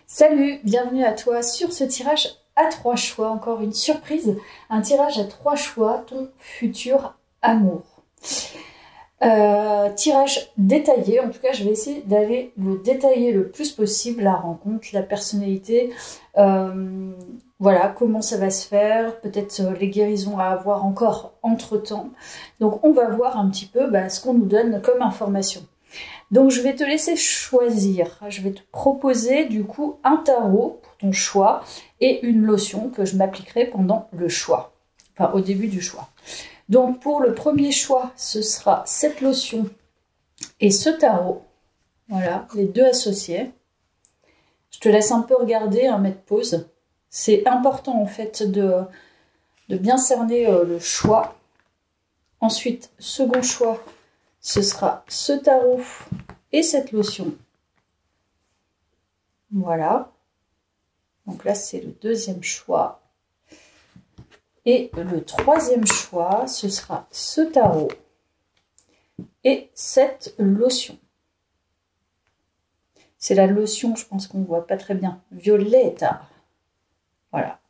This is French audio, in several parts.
Salut, bienvenue à toi sur ce tirage à 3 choix, encore une surprise, un tirage à 3 choix, ton futur amour. Tirage détaillé, en tout cas je vais essayer d'aller le détailler le plus possible, la rencontre, la personnalité, voilà, comment ça va se faire, peut-être les guérisons à avoir encore entre-temps. Donc on va voir un petit peu ce qu'on nous donne comme information. Donc je vais te laisser choisir, je vais te proposer du coup un tarot pour ton choix et une lotion que je m'appliquerai pendant le choix, enfin au début du choix. Donc pour le premier choix, ce sera cette lotion et ce tarot, voilà, les deux associés. Je te laisse un peu regarder, mettre pause. C'est important en fait de bien cerner le choix. Ensuite, second choix, ce sera ce tarot et cette lotion. Voilà. Donc là, c'est le deuxième choix. Et le troisième choix, ce sera ce tarot et cette lotion. C'est la lotion, je pense qu'on ne voit pas très bien. Violetta. Voilà.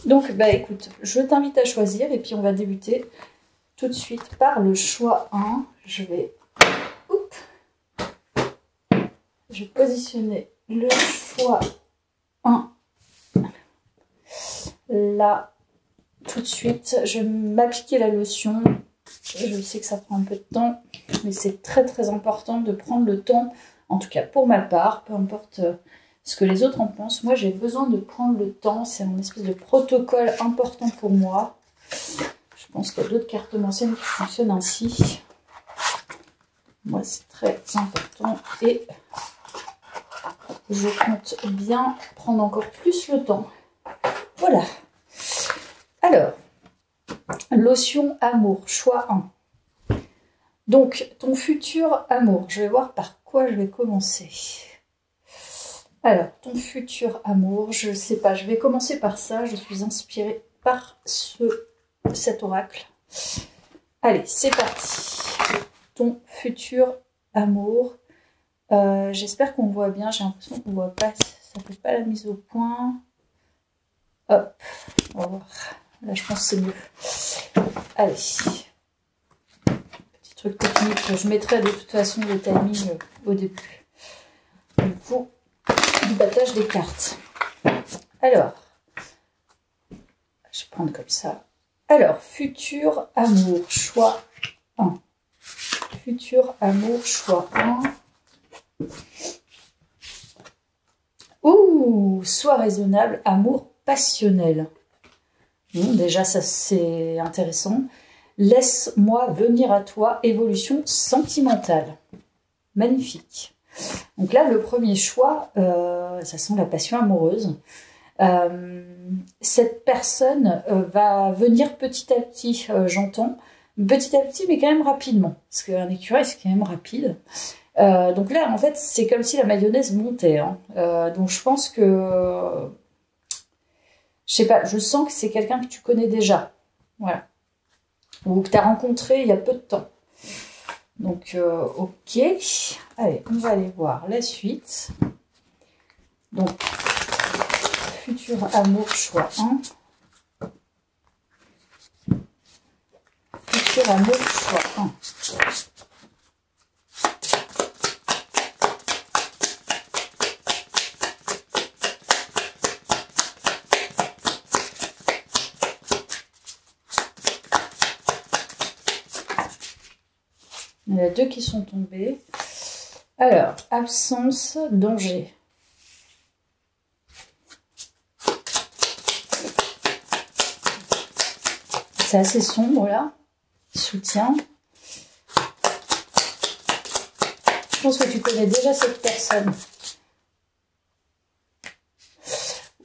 Donc, écoute, je t'invite à choisir et puis on va débuter tout de suite par le choix 1. Je vais positionner le choix 1 là tout de suite. Je vais m'appliquer la lotion. Je sais que ça prend un peu de temps, mais c'est très très important de prendre le temps, en tout cas pour ma part, peu importe ce que les autres en pensent. Moi j'ai besoin de prendre le temps, c'est un espèce de protocole important pour moi. Je pense qu'il y a d'autres cartomanciennes qui fonctionnent ainsi. Moi c'est très important et je compte bien prendre encore plus le temps. Voilà. Alors, lotion amour, choix 1. Donc, ton futur amour, je vais voir par quoi je vais commencer. Alors, ton futur amour, je ne sais pas, je vais commencer par ça. Je suis inspirée par cet oracle. Allez, c'est parti. Ton futur amour. J'espère qu'on voit bien. J'ai l'impression qu'on ne voit pas. Ça ne fait pas la mise au point. Hop, on va voir. Là, je pense que c'est mieux. Allez. Petit truc technique. Je mettrai de toute façon le timing au début. Du coup, du battage des cartes. Alors, je vais prendre comme ça. Alors, futur amour, choix 1. Futur amour, choix 1. Ouh, sois raisonnable, amour passionnel. Bon, déjà, ça c'est intéressant. Laisse-moi venir à toi, évolution sentimentale. Magnifique. Donc là, le premier choix, ça sent la passion amoureuse. Cette personne va venir petit à petit, j'entends. Petit à petit, mais quand même rapidement. Parce qu'un écureuil, c'est quand même rapide. Donc là, en fait, c'est comme si la mayonnaise montait. Donc je pense que... Je sais pas, je sens que c'est quelqu'un que tu connais déjà. Voilà. Ou que tu as rencontré il y a peu de temps. Donc, ok. Allez, on va aller voir la suite. Donc, futur amour, choix 1. Futur amour, choix 1. Il y en a deux qui sont tombés. Alors, absence, danger. C'est assez sombre là. Soutien. Je pense que tu connais déjà cette personne.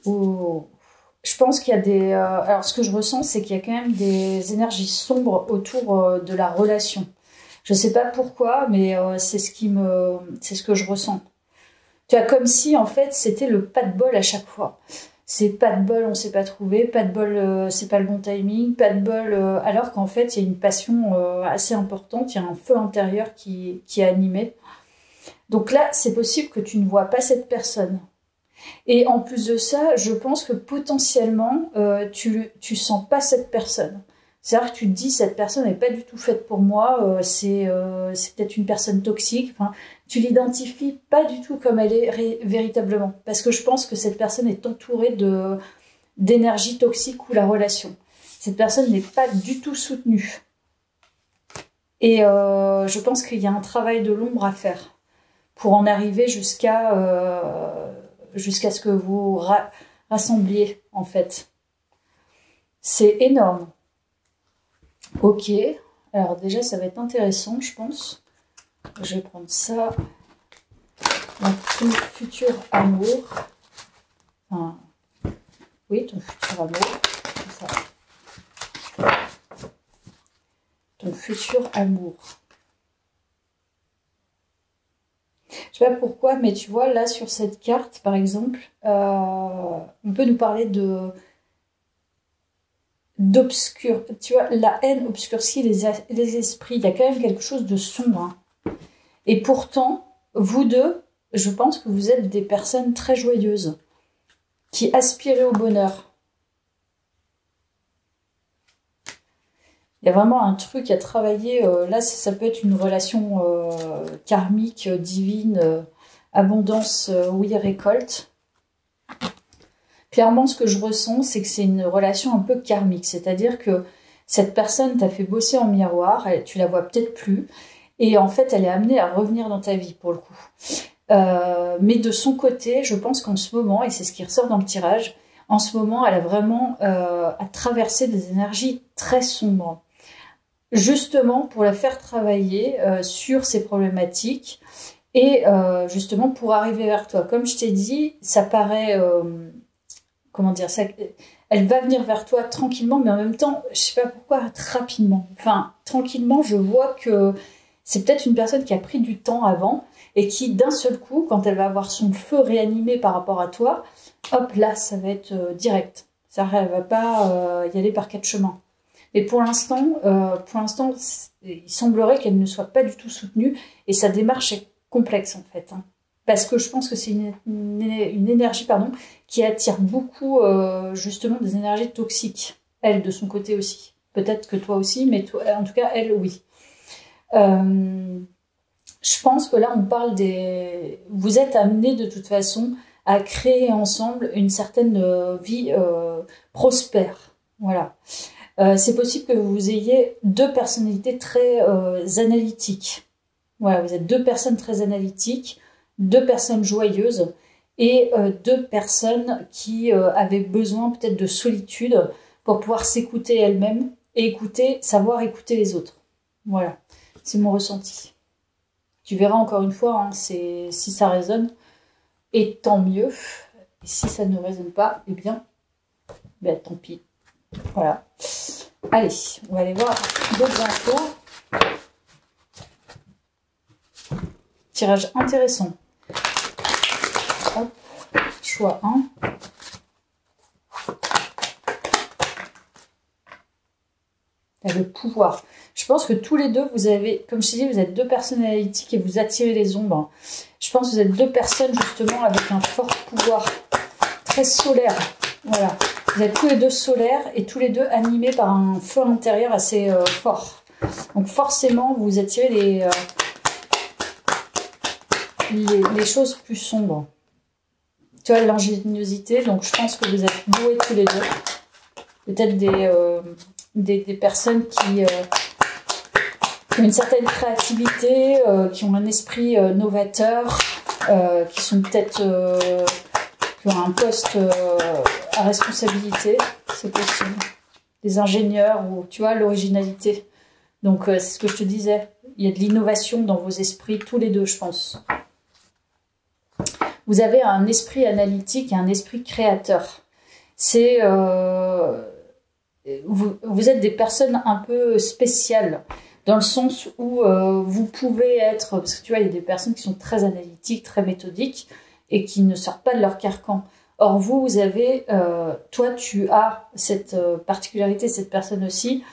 Oh. Je pense qu'il y a des... alors, ce que je ressens, c'est qu'il y a quand même des énergies sombres autour de la relation. Je sais pas pourquoi, mais c'est ce que je ressens. Tu vois, comme si en fait c'était le pas de bol à chaque fois. C'est pas de bol, on s'est pas trouvé, pas de bol, c'est pas le bon timing, pas de bol, alors qu'en fait il y a une passion assez importante, il y a un feu intérieur qui est animé. Donc là, c'est possible que tu ne vois pas cette personne. Et en plus de ça, je pense que potentiellement, tu sens pas cette personne. C'est-à-dire que tu te dis, cette personne n'est pas du tout faite pour moi, c'est peut-être une personne toxique. Enfin, tu l'identifies pas du tout comme elle est véritablement. Parce que je pense que cette personne est entourée d'énergie toxique ou la relation. Cette personne n'est pas du tout soutenue. Et je pense qu'il y a un travail de l'ombre à faire pour en arriver jusqu'à ce que vous rassembliez, en fait. C'est énorme. Ok, alors déjà, ça va être intéressant, je pense. Je vais prendre ça. Ton futur amour. Enfin, oui, ton futur amour. C'est ça. Ton futur amour. Je sais pas pourquoi, mais tu vois, là, sur cette carte, par exemple, on peut nous parler d'obscur. Tu vois, la haine obscurcit les esprits. Il y a quand même quelque chose de sombre. Hein. Et pourtant, vous deux, je pense que vous êtes des personnes très joyeuses, qui aspirent au bonheur. Il y a vraiment un truc à travailler. Là, ça peut être une relation karmique, divine, abondance, oui, récolte. Clairement, ce que je ressens, c'est que c'est une relation un peu karmique. C'est-à-dire que cette personne t'a fait bosser en miroir, tu la vois peut-être plus, et en fait, elle est amenée à revenir dans ta vie, pour le coup. Mais de son côté, je pense qu'en ce moment, et c'est ce qui ressort dans le tirage, en ce moment, elle a vraiment à traverser des énergies très sombres. Justement, pour la faire travailler sur ses problématiques, et justement, pour arriver vers toi. Comme je t'ai dit, ça paraît... comment dire ça, elle va venir vers toi tranquillement, mais en même temps, je sais pas pourquoi, rapidement. Enfin, tranquillement, je vois que c'est peut-être une personne qui a pris du temps avant et qui, d'un seul coup, quand elle va avoir son feu réanimé par rapport à toi, hop, là, ça va être direct. Ça, elle va pas y aller par quatre chemins. Mais pour l'instant, il semblerait qu'elle ne soit pas du tout soutenue et sa démarche est complexe, en fait. Hein. Parce que je pense que c'est une énergie qui attire beaucoup justement des énergies toxiques. Elle, de son côté aussi. Peut-être que toi aussi, mais toi, en tout cas, elle, oui. Je pense que là, on parle des... Vous êtes amenés de toute façon à créer ensemble une certaine vie prospère. Voilà. C'est possible que vous ayez deux personnalités très analytiques. Voilà, vous êtes deux personnes très analytiques, deux personnes joyeuses et deux personnes qui avaient besoin peut-être de solitude pour pouvoir s'écouter elles-mêmes et savoir écouter les autres. Voilà, c'est mon ressenti. Tu verras encore une fois hein, si ça résonne, et tant mieux. Et si ça ne résonne pas, eh bien, tant pis. Voilà. Allez, on va aller voir d'autres infos. Tirage intéressant. Hop, choix 1. Le pouvoir. Je pense que tous les deux, vous avez, comme je t'ai dit, vous êtes deux personnes analytiques et vous attirez les ombres. Je pense que vous êtes deux personnes justement avec un fort pouvoir, très solaire. Voilà. Vous êtes tous les deux solaires et tous les deux animés par un feu intérieur assez fort. Donc forcément, vous attirez les choses plus sombres. Tu vois, l'ingéniosité. Donc je pense que vous êtes doués tous les deux. Peut-être des personnes qui ont une certaine créativité, qui ont un esprit novateur, qui sont peut-être qui ont un poste à responsabilité, c'est possible. Des ingénieurs ou tu vois l'originalité. Donc c'est ce que je te disais. Il y a de l'innovation dans vos esprits tous les deux, je pense. Vous avez un esprit analytique et un esprit créateur. C'est vous êtes des personnes un peu spéciales dans le sens où vous pouvez être, parce que tu vois, il y a des personnes qui sont très analytiques, très méthodiques et qui ne sortent pas de leur carcan. Or, vous avez, toi, tu as cette particularité, cette personne aussi,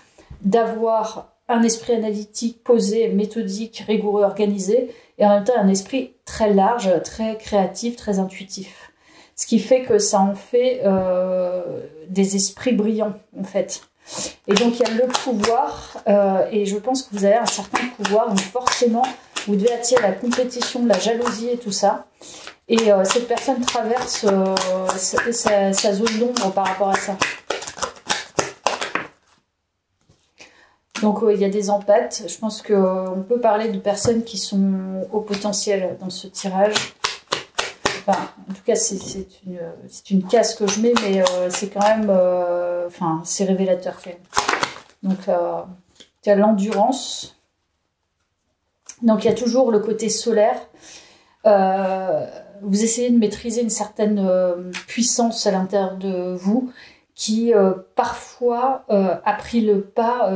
d'avoir un esprit analytique, posé, méthodique, rigoureux, organisé, et en même temps un esprit très large, très créatif, très intuitif. Ce qui fait que ça en fait des esprits brillants, en fait. Et donc, il y a le pouvoir, et je pense que vous avez un certain pouvoir, donc forcément, vous devez attirer la compétition, la jalousie et tout ça. Et cette personne traverse sa zone d'ombre par rapport à ça. Donc il y a des empaths. Je pense qu'on peut parler de personnes qui sont au potentiel dans ce tirage. Enfin, en tout cas, c'est une case que je mets, mais c'est quand même... Enfin, c'est révélateur quand même. Donc, il y a l'endurance. Donc, il y a toujours le côté solaire. Vous essayez de maîtriser une certaine puissance à l'intérieur de vous qui parfois a pris le pas,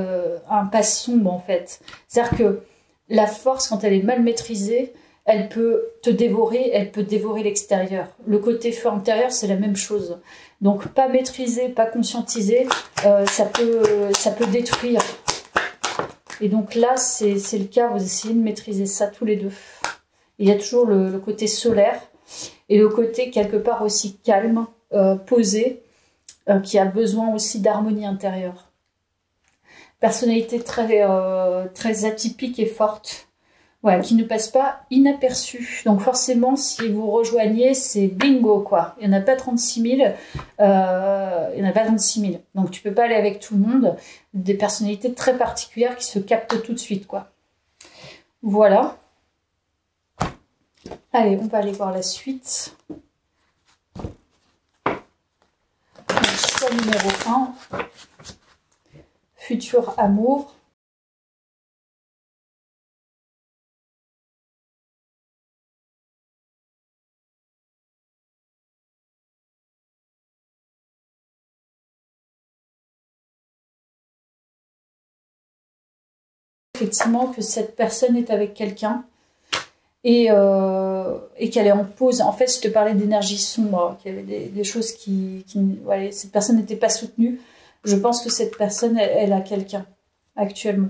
un pas sombre en fait. C'est-à-dire que la force, quand elle est mal maîtrisée, elle peut te dévorer, elle peut dévorer l'extérieur. Le côté feu intérieur, c'est la même chose. Donc pas maîtrisé, pas conscientisé, ça peut détruire. Et donc là, c'est le cas, vous essayez de maîtriser ça tous les deux. Il y a toujours le côté solaire et le côté quelque part aussi calme, posé, qui a besoin aussi d'harmonie intérieure. Personnalité très atypique et forte, voilà, qui ne passe pas inaperçue. Donc forcément, si vous rejoignez, c'est bingo, quoi. Il n'y en a pas 36 000. Il n'y en a pas 36 000. Donc tu peux pas aller avec tout le monde. Des personnalités très particulières qui se captent tout de suite, quoi. Voilà. Allez, on va aller voir la suite. Choix numéro 1. Futur amour. Effectivement, que cette personne est avec quelqu'un et qu'elle est en pause. En fait, je te parlais d'énergie sombre, qu'il y avait des choses voilà, cette personne n'était pas soutenue. Je pense que cette personne, elle a quelqu'un actuellement.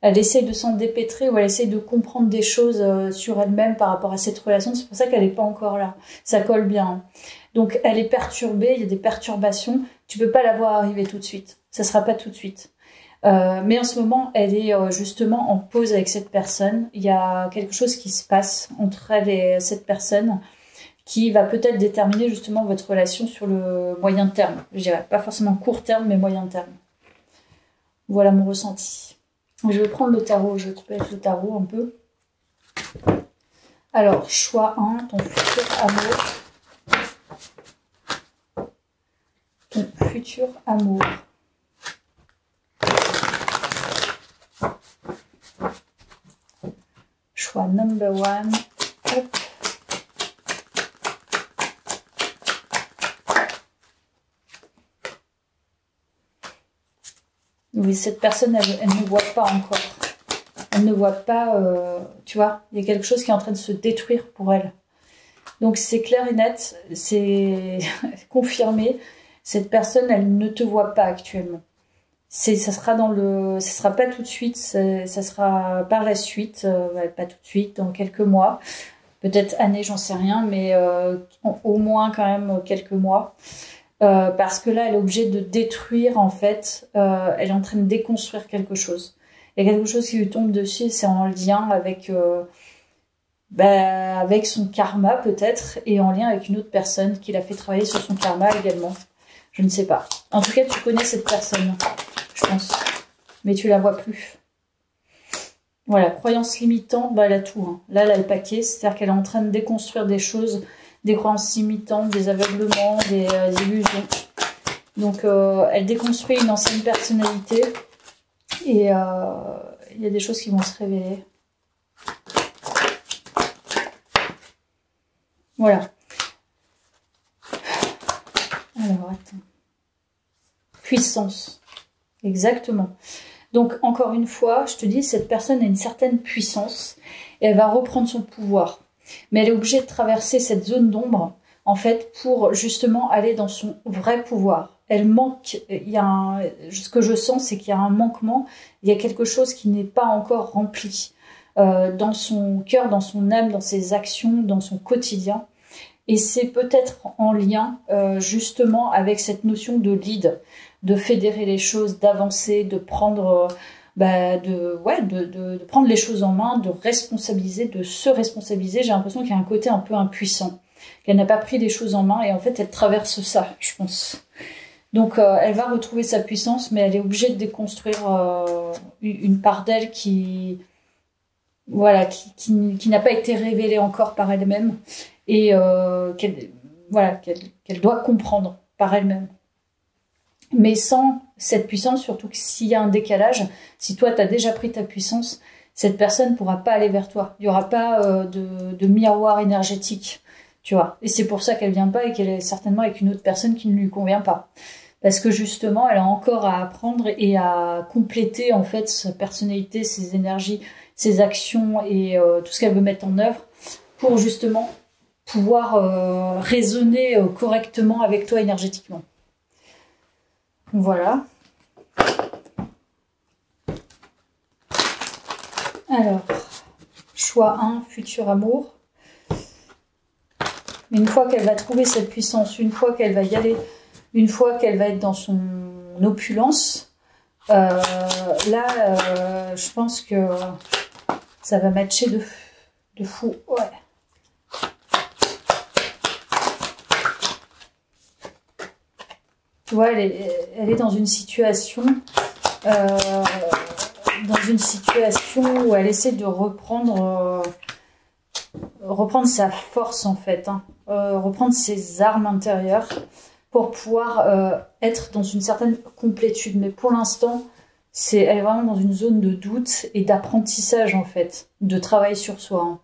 Elle essaye de s'en dépêtrer ou elle essaye de comprendre des choses sur elle-même par rapport à cette relation. C'est pour ça qu'elle n'est pas encore là. Ça colle bien. Donc, elle est perturbée, il y a des perturbations. Tu peux pas la voir arriver tout de suite. Ça sera pas tout de suite. Mais en ce moment, elle est justement en pause avec cette personne. Il y a quelque chose qui se passe entre elle et cette personne qui va peut-être déterminer justement votre relation sur le moyen terme. Je dirais pas forcément court terme, mais moyen terme. Voilà mon ressenti. Je vais prendre le tarot, je vais couper avec le tarot un peu. Alors, choix 1, ton futur amour. Ton futur amour. Choix number 1. Hop. Oui, cette personne, elle ne voit pas encore. Elle ne voit pas, tu vois, il y a quelque chose qui est en train de se détruire pour elle. Donc c'est clair et net, c'est confirmé. Cette personne, elle ne te voit pas actuellement. Ça sera pas tout de suite, ça sera par la suite, pas tout de suite, dans quelques mois, peut-être années, j'en sais rien, mais au moins quand même quelques mois. Parce que là, elle est obligée de détruire, en fait, elle est en train de déconstruire quelque chose. Il y a quelque chose qui lui tombe dessus, c'est en lien avec, avec son karma peut-être, et en lien avec une autre personne qui l'a fait travailler sur son karma également. Je ne sais pas. En tout cas, tu connais cette personne, je pense, mais tu la vois plus. Voilà, croyance limitante, elle a tout. Hein. Là, elle a le paquet, c'est-à-dire qu'elle est en train de déconstruire des choses, des croyances limitantes, des aveuglements, des illusions. Donc, elle déconstruit une ancienne personnalité et il y a des choses qui vont se révéler. Voilà. Alors, attends. Puissance. Exactement. Donc, encore une fois, je te dis, cette personne a une certaine puissance et elle va reprendre son pouvoir. Mais elle est obligée de traverser cette zone d'ombre en fait, pour justement aller dans son vrai pouvoir. Elle manque, ce que je sens, c'est qu'il y a un manquement, il y a quelque chose qui n'est pas encore rempli dans son cœur, dans son âme, dans ses actions, dans son quotidien. Et c'est peut-être en lien justement avec cette notion de lead, de fédérer les choses, d'avancer, de prendre, de prendre les choses en main, de responsabiliser, de se responsabiliser. J'ai l'impression qu'il y a un côté un peu impuissant, qu'elle n'a pas pris les choses en main et en fait elle traverse ça, je pense. Donc elle va retrouver sa puissance, mais elle est obligée de déconstruire une part d'elle qui n'a pas été révélée encore par elle-même et qu'elle doit comprendre par elle-même. Mais sans cette puissance, surtout que s'il y a un décalage, si toi tu as déjà pris ta puissance, cette personne ne pourra pas aller vers toi. Il n'y aura pas de miroir énergétique, tu vois. Et c'est pour ça qu'elle vient pas et qu'elle est certainement avec une autre personne qui ne lui convient pas. Parce que justement, elle a encore à apprendre et à compléter en fait sa personnalité, ses énergies, ses actions et tout ce qu'elle veut mettre en œuvre pour justement pouvoir raisonner correctement avec toi énergétiquement. Voilà. Alors, choix 1, futur amour. Une fois qu'elle va trouver cette puissance, une fois qu'elle va y aller, une fois qu'elle va être dans son opulence, je pense que ça va matcher de fou. Ouais. Tu vois, elle est dans une situation où elle essaie de reprendre sa force en fait, hein, reprendre ses armes intérieures pour pouvoir être dans une certaine complétude. Mais pour l'instant, elle est vraiment dans une zone de doute et d'apprentissage en fait, de travail sur soi. Hein.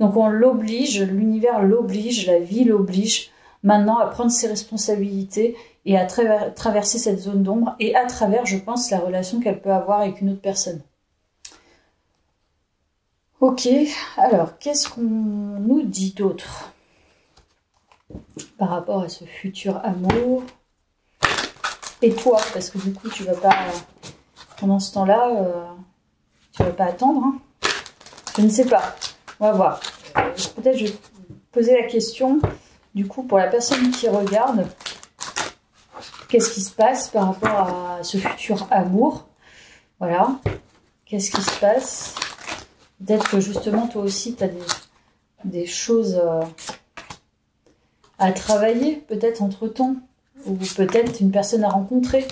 Donc on l'oblige, l'univers l'oblige, la vie l'oblige maintenant à prendre ses responsabilités et à traverser cette zone d'ombre et à travers, je pense, la relation qu'elle peut avoir avec une autre personne. Ok, alors qu'est-ce qu'on nous dit d'autre par rapport à ce futur amour? Et toi, parce que du coup, tu vas pas, pendant ce temps-là, tu vas pas attendre. Hein. Je ne sais pas, on va voir. Peut-être je vais poser la question, du coup, pour la personne qui regarde, qu'est-ce qui se passe par rapport à ce futur amour? Voilà, qu'est-ce qui se passe? Peut-être que justement, toi aussi, tu as des choses à travailler, peut-être entre-temps, ou peut-être une personne à rencontrer.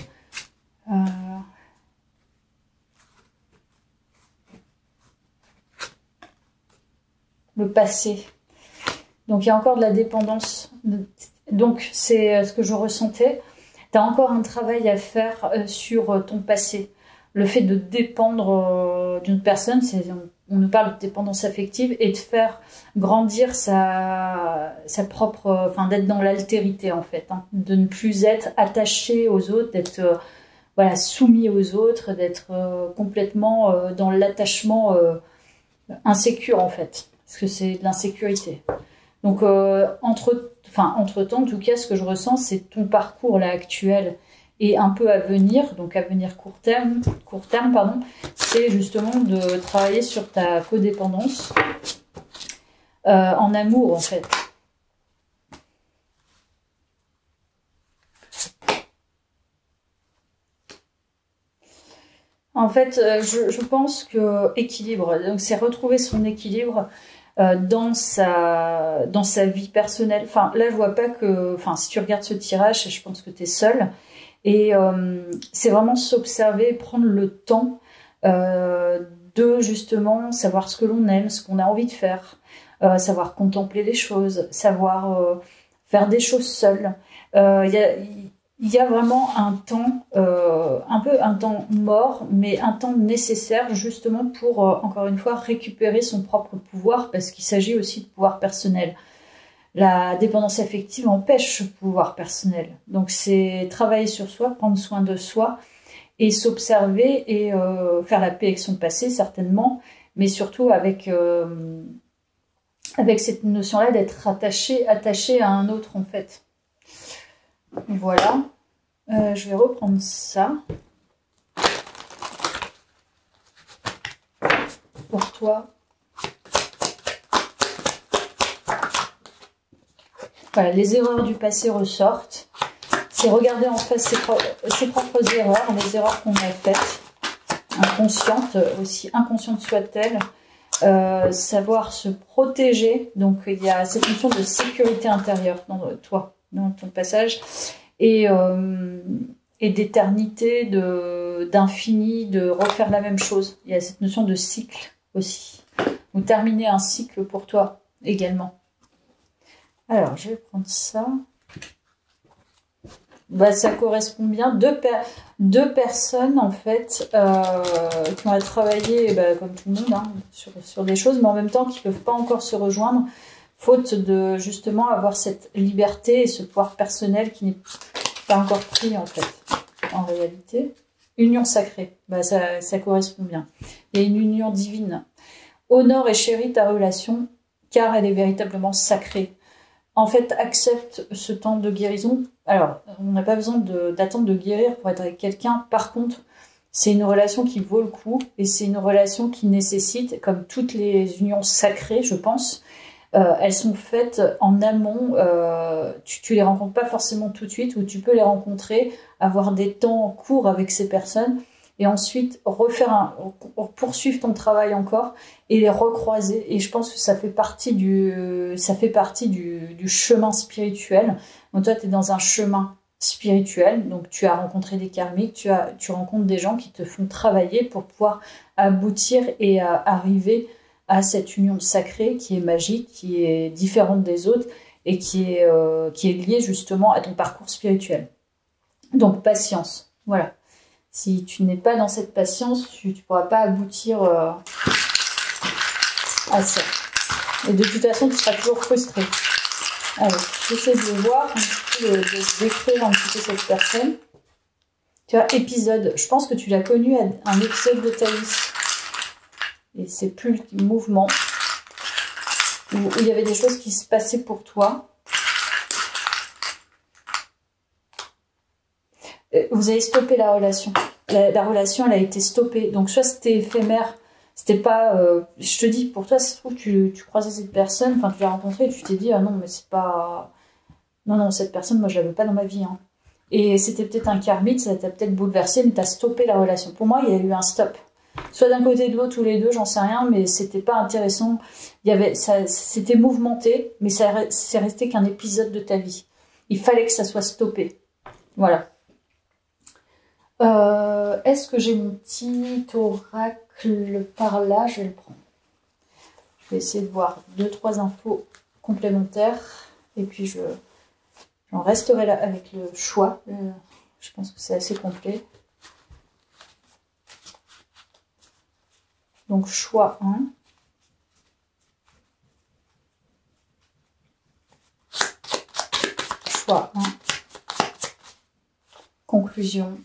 Le passé. Donc, il y a encore de la dépendance. Donc, c'est ce que je ressentais. Tu as encore un travail à faire sur ton passé. Le fait de dépendre d'une personne, on nous parle de dépendance affective et de faire grandir sa propre, enfin d'être dans l'altérité en fait, hein, de ne plus être attaché aux autres, d'être soumis aux autres, d'être complètement dans l'attachement insécure en fait, parce que c'est de l'insécurité. Donc entre-temps, en tout cas, ce que je ressens, c'est ton parcours là actuel et un peu à venir, donc à venir court terme, c'est justement de travailler sur ta codépendance en amour en fait. En fait, je pense que équilibre, donc c'est retrouver son équilibre dans sa vie personnelle. Enfin, là, je vois pas que, enfin, si tu regardes ce tirage, je pense que tu es seule. Et c'est vraiment s'observer, prendre le temps de justement savoir ce que l'on aime, ce qu'on a envie de faire, savoir contempler les choses, savoir faire des choses seul. Il y a vraiment un temps, un peu un temps mort, mais un temps nécessaire justement pour, encore une fois, récupérer son propre pouvoir, parce qu'il s'agit aussi de pouvoir personnel. La dépendance affective empêche ce pouvoir personnel. Donc c'est travailler sur soi, prendre soin de soi et s'observer et faire la paix avec son passé certainement, mais surtout avec avec cette notion-là d'être attaché à un autre en fait. Voilà. Je vais reprendre ça. Pour toi. Voilà, les erreurs du passé ressortent. C'est regarder en face ses propres erreurs, les erreurs qu'on a faites, inconscientes, aussi inconscientes soient-elles. Savoir se protéger, donc il y a cette notion de sécurité intérieure dans toi, dans ton passage, et d'éternité, d'infini, de refaire la même chose. Il y a cette notion de cycle aussi, ou terminer un cycle pour toi également. Alors, je vais prendre ça. Bah, ça correspond bien. Deux personnes, en fait, qui ont travaillé, bah, comme tout le monde, hein, sur des choses, mais en même temps qui ne peuvent pas encore se rejoindre, faute de, justement, avoir cette liberté et ce pouvoir personnel qui n'est pas encore pris, en fait, en réalité. Union sacrée, bah, ça correspond bien. Il y a une union divine. Honore et chéris ta relation, car elle est véritablement sacrée. En fait, accepte ce temps de guérison. Alors, on n'a pas besoin d'attendre de guérir pour être avec quelqu'un. Par contre, c'est une relation qui vaut le coup et c'est une relation qui nécessite, comme toutes les unions sacrées, je pense, elles sont faites en amont. Tu les rencontres pas forcément tout de suite, ou tu peux les rencontrer, avoir des temps courts avec ces personnes et ensuite poursuivre ton travail encore et les recroiser. Et je pense que ça fait partie du chemin spirituel. Donc toi, tu es dans un chemin spirituel, donc tu as rencontré des karmiques, tu rencontres des gens qui te font travailler pour pouvoir aboutir et arriver à cette union sacrée qui est magique, qui est différente des autres et qui est liée justement à ton parcours spirituel. Donc patience, voilà. Si tu n'es pas dans cette patience, tu ne pourras pas aboutir à ça. Et de toute façon, tu seras toujours frustré. Alors, j'essaie de voir un petit peu, de décrire un petit peu cette personne. Tu vois, épisode. Je pense que tu l'as connu à un épisode de ta vie. Et c'est plus le mouvement. Où il y avait des choses qui se passaient pour toi. Vous avez stoppé la relation. La relation, elle a été stoppée. Donc, soit c'était éphémère, c'était pas... je te dis, pour toi, si tu croisais cette personne, enfin, tu l'as rencontrée, et tu t'es dit, ah non, mais c'est pas... Non, cette personne, moi, je la veux pas dans ma vie. Hein. Et c'était peut-être un karmique, ça t'a peut-être bouleversé, mais t'as stoppé la relation. Pour moi, il y a eu un stop. Soit d'un côté de l'autre, tous les deux, j'en sais rien, mais c'était pas intéressant. C'était mouvementé, mais c'est resté qu'un épisode de ta vie. Il fallait que ça soit stoppé. Voilà. Est-ce que j'ai mon petit oracle par là? Je vais le prendre. Je vais essayer de voir 2-3 infos complémentaires. Et puis j'en resterai là avec le choix. Je pense que c'est assez complet. Donc choix 1. Choix 1. Conclusion.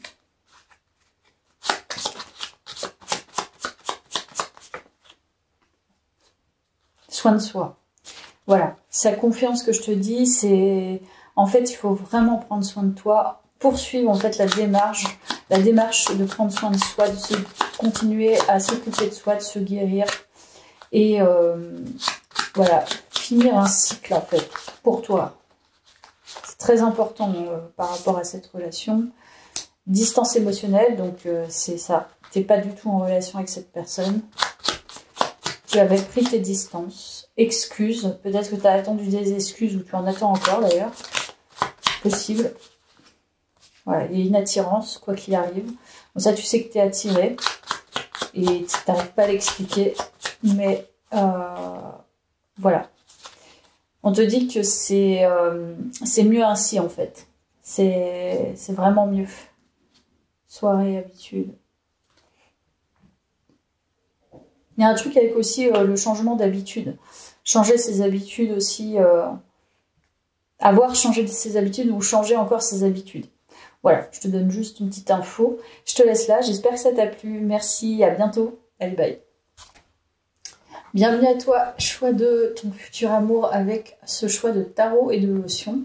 Soin de soi. Voilà, ça confirme ce que je te dis, c'est en fait il faut vraiment prendre soin de toi, poursuivre en fait la démarche de prendre soin de soi, de continuer à s'occuper de soi, de se guérir et voilà, finir un cycle en fait pour toi. C'est très important par rapport à cette relation. Distance émotionnelle, donc c'est ça, t'es pas du tout en relation avec cette personne. Tu avais pris tes distances. Excuses. Peut-être que tu as attendu des excuses ou tu en attends encore d'ailleurs. Possible. Voilà, il y a une attirance, quoi qu'il arrive. Donc ça, tu sais que tu es attiré. Et tu n'arrives pas à l'expliquer. Mais voilà. On te dit que c'est mieux ainsi en fait. C'est vraiment mieux. Soirée, habitude. Il y a un truc avec aussi le changement d'habitude. Changer ses habitudes aussi. Avoir changé ses habitudes ou changer encore ses habitudes. Voilà, je te donne juste une petite info. Je te laisse là. J'espère que ça t'a plu. Merci, à bientôt. Allez, bye. Bienvenue à toi, choix de ton futur amour avec ce choix de tarot et de lotion.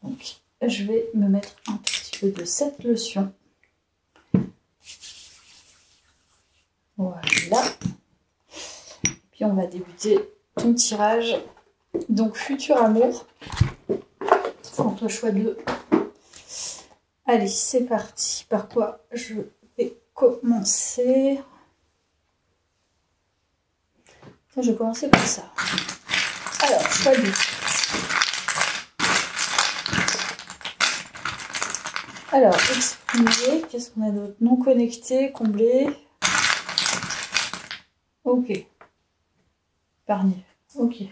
Donc, je vais me mettre un tout petit peu de cette lotion. Voilà. Puis on va débuter ton tirage. Donc, futur amour. Contre le choix de... Allez, c'est parti. Par quoi je vais commencer? Je vais commencer par ça. Alors, choix de... Alors, exprimer. Qu'est-ce qu'on a d'autre? Non connecté, comblé. Ok. Épargné. Ok.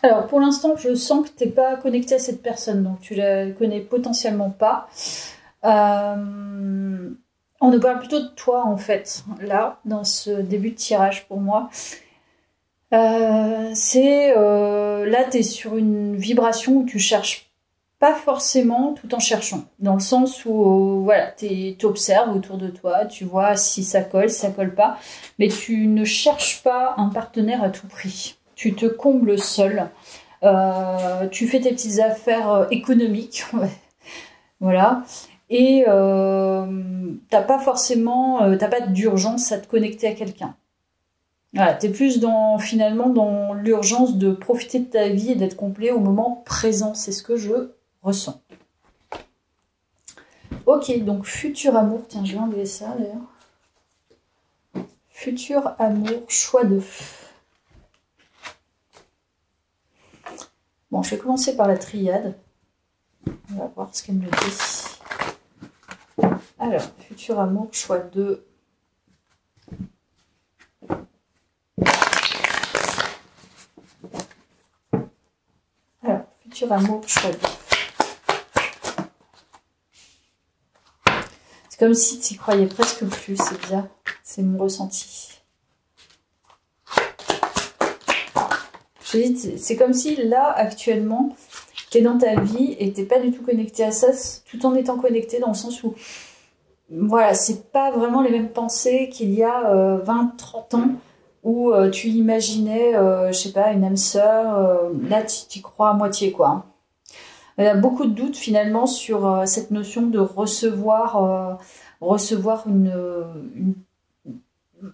Alors, pour l'instant, je sens que tu n'es pas connecté à cette personne, donc tu la connais potentiellement pas. On nous parle plutôt de toi, en fait, là, dans ce début de tirage, pour moi. Là, tu es sur une vibration où tu cherches pas forcément tout en cherchant. Dans le sens où, voilà, tu observes autour de toi, tu vois si ça colle pas. Mais tu ne cherches pas un partenaire à tout prix. Tu te combles seul. Tu fais tes petites affaires économiques. Voilà. Et t'as pas forcément, t'as pas d'urgence à te connecter à quelqu'un. Voilà, t'es plus finalement dans l'urgence de profiter de ta vie et d'être complet au moment présent. C'est ce que je ressens. Ok, donc futur amour. Tiens, je vais enlever ça d'ailleurs. Futur amour, choix de... Bon, je vais commencer par la triade. On va voir ce qu'elle me dit. Alors, futur amour, choix 2. Alors, futur amour, choix 2. C'est comme si tu y croyais presque plus, c'est bizarre. C'est mon ressenti. C'est comme si là, actuellement, tu es dans ta vie et tu n'es pas du tout connecté à ça, tout en étant connecté dans le sens où, voilà, c'est pas vraiment les mêmes pensées qu'il y a 20-30 ans où tu imaginais, je sais pas, une âme sœur. Là, tu y crois à moitié, quoi. Il y a beaucoup de doutes finalement sur cette notion de recevoir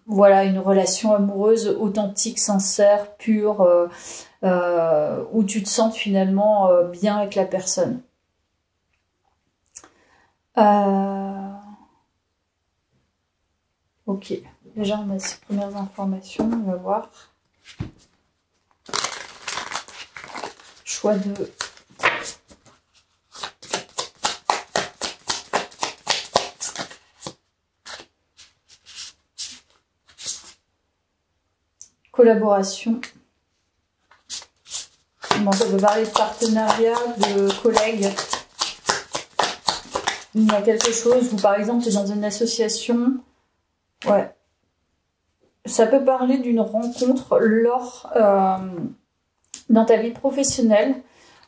voilà, une relation amoureuse authentique, sincère, pure, où tu te sens finalement bien avec la personne. Ok, déjà on a ces premières informations, on va voir. Choix de... Collaboration. Bon, ça peut parler de partenariat, de collègues. Il y a quelque chose où, par exemple, tu es dans une association. Ouais. Ça peut parler d'une rencontre dans ta vie professionnelle.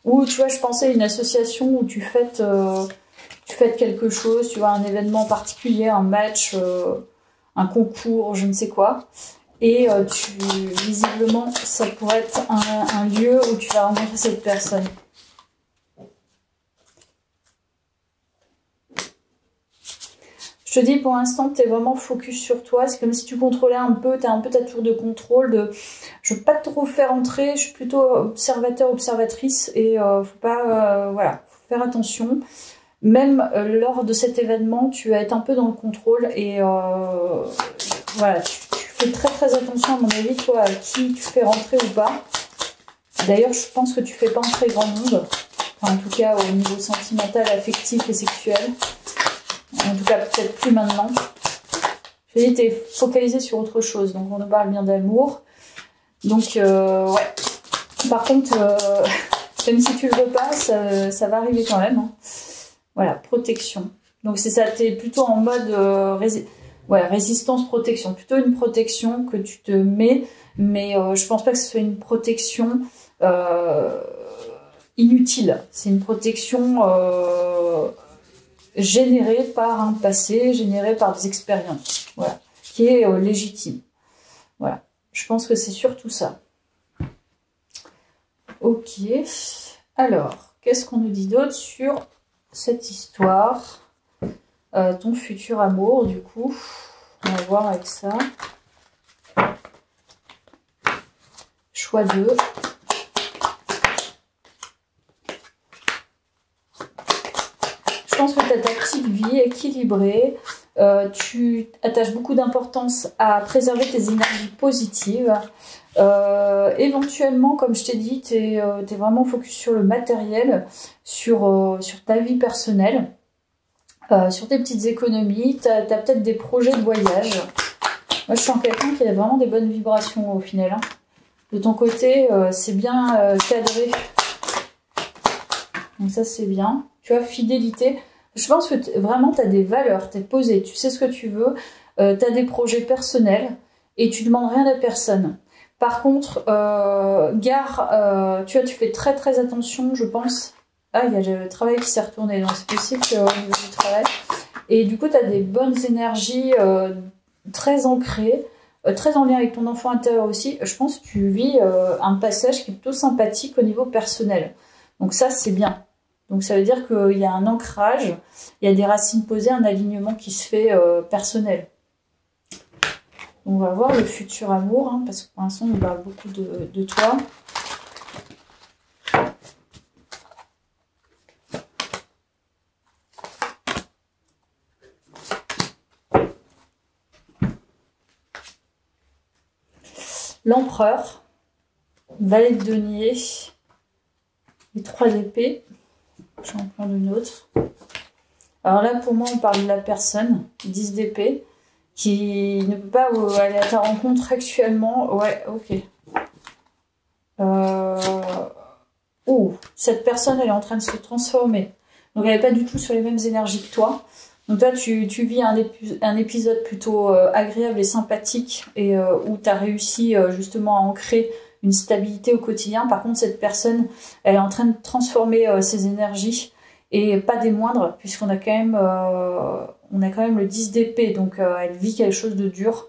Où, tu vois, je pensais à une association où tu fêtes quelque chose, tu vois, un événement particulier, un match, un concours, je ne sais quoi. Et visiblement, ça pourrait être un lieu où tu vas rencontrer cette personne. Je te dis, pour l'instant, tu es vraiment focus sur toi. C'est comme si tu contrôlais un peu, tu as un peu ta tour de contrôle. Je ne veux pas trop faire entrer, je suis plutôt observateur, observatrice. Et faut pas, voilà, faut faire attention. Même lors de cet événement, tu vas être un peu dans le contrôle. Et voilà, fais très très attention à mon avis, toi, à qui tu fais rentrer ou pas. D'ailleurs, je pense que tu fais pas entrer grand monde. Enfin, en tout cas, au niveau sentimental, affectif et sexuel. En tout cas, peut-être plus maintenant. Je t'ai dit, tu es focalisé sur autre chose. Donc, on nous parle bien d'amour. Donc, ouais. Par contre, même si tu le veux pas, ça va arriver quand même. Hein. Voilà, protection. Donc, c'est ça, tu es plutôt en mode... Ouais, résistance, protection. Plutôt une protection que tu te mets, mais je pense pas que ce soit une protection inutile. C'est une protection générée par un passé, générée par des expériences, voilà, qui est légitime. Voilà, je pense que c'est surtout ça. Ok, alors, qu'est-ce qu'on nous dit d'autre sur cette histoire? Ton futur amour, du coup, on va voir avec ça. Choix 2. Je pense que ta tactique vie est équilibrée. Tu attaches beaucoup d'importance à préserver tes énergies positives. Éventuellement, comme je t'ai dit, tu es vraiment focus sur le matériel, sur ta vie personnelle, sur tes petites économies. Tu as peut-être des projets de voyage. Moi, je sens quelqu'un qui a vraiment des bonnes vibrations au final. Hein. De ton côté, c'est bien cadré. Donc ça, c'est bien. Tu vois, fidélité. Je pense que vraiment, tu as des valeurs, tu es posé, tu sais ce que tu veux, tu as des projets personnels et tu demandes rien à personne. Par contre, tu vois, tu fais très très attention, je pense. Ah, il y a le travail qui s'est retourné, donc c'est possible qu'au niveau du travail. Et du coup, tu as des bonnes énergies très ancrées, très en lien avec ton enfant intérieur aussi. Je pense que tu vis un passage qui est plutôt sympathique au niveau personnel. Donc ça, c'est bien. Donc ça veut dire qu'il y a un ancrage, il y a des racines posées, un alignement qui se fait personnel. On va voir le futur amour, hein, parce que pour l'instant on parle beaucoup de toi. L'empereur, valet de denier, les 3 épées. Je vais en prendre une autre. Alors là, pour moi, on parle de la personne, 10 d'épée, qui ne peut pas aller à ta rencontre actuellement. Ouais, ok. Cette personne, elle est en train de se transformer. Donc, elle n'est pas du tout sur les mêmes énergies que toi. Donc, toi, tu vis un épisode plutôt agréable et sympathique et où tu as réussi justement à ancrer une stabilité au quotidien. Par contre, cette personne, elle est en train de transformer ses énergies et pas des moindres, puisqu'on a quand même le 10 d'épée, donc elle vit quelque chose de dur.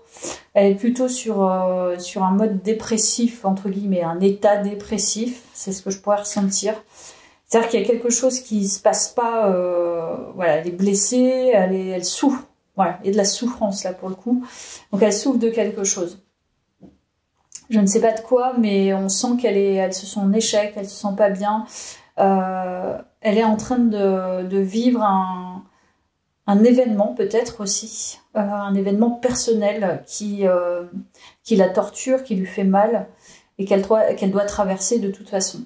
Elle est plutôt sur un mode dépressif, entre guillemets, un état dépressif, c'est ce que je pourrais ressentir. C'est-à-dire qu'il y a quelque chose qui se passe pas, voilà, elle est blessée, elle souffre, voilà, il y a de la souffrance là pour le coup, donc elle souffre de quelque chose. Je ne sais pas de quoi, mais on sent elle se sent en échec, elle se sent pas bien. Elle est en train de vivre un événement peut-être aussi, un événement personnel qui la torture, qui lui fait mal et qu'elle doit traverser de toute façon.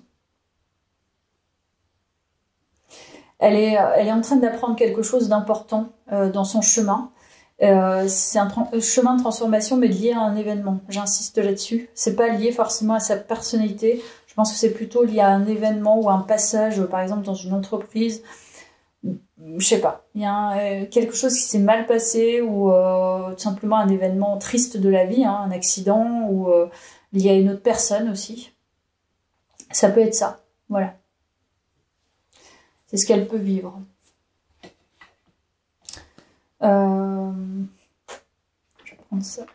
Elle est en train d'apprendre quelque chose d'important dans son chemin. C'est un chemin de transformation, mais lié à un événement. J'insiste là-dessus. C'est pas lié forcément à sa personnalité. Je pense que c'est plutôt lié à un événement ou un passage, par exemple dans une entreprise. Je sais pas. Il y a quelque chose qui s'est mal passé ou tout simplement un événement triste de la vie, hein, un accident ou lié à une autre personne aussi. Ça peut être ça. Voilà. C'est ce qu'elle peut vivre. Je vais prendre ça.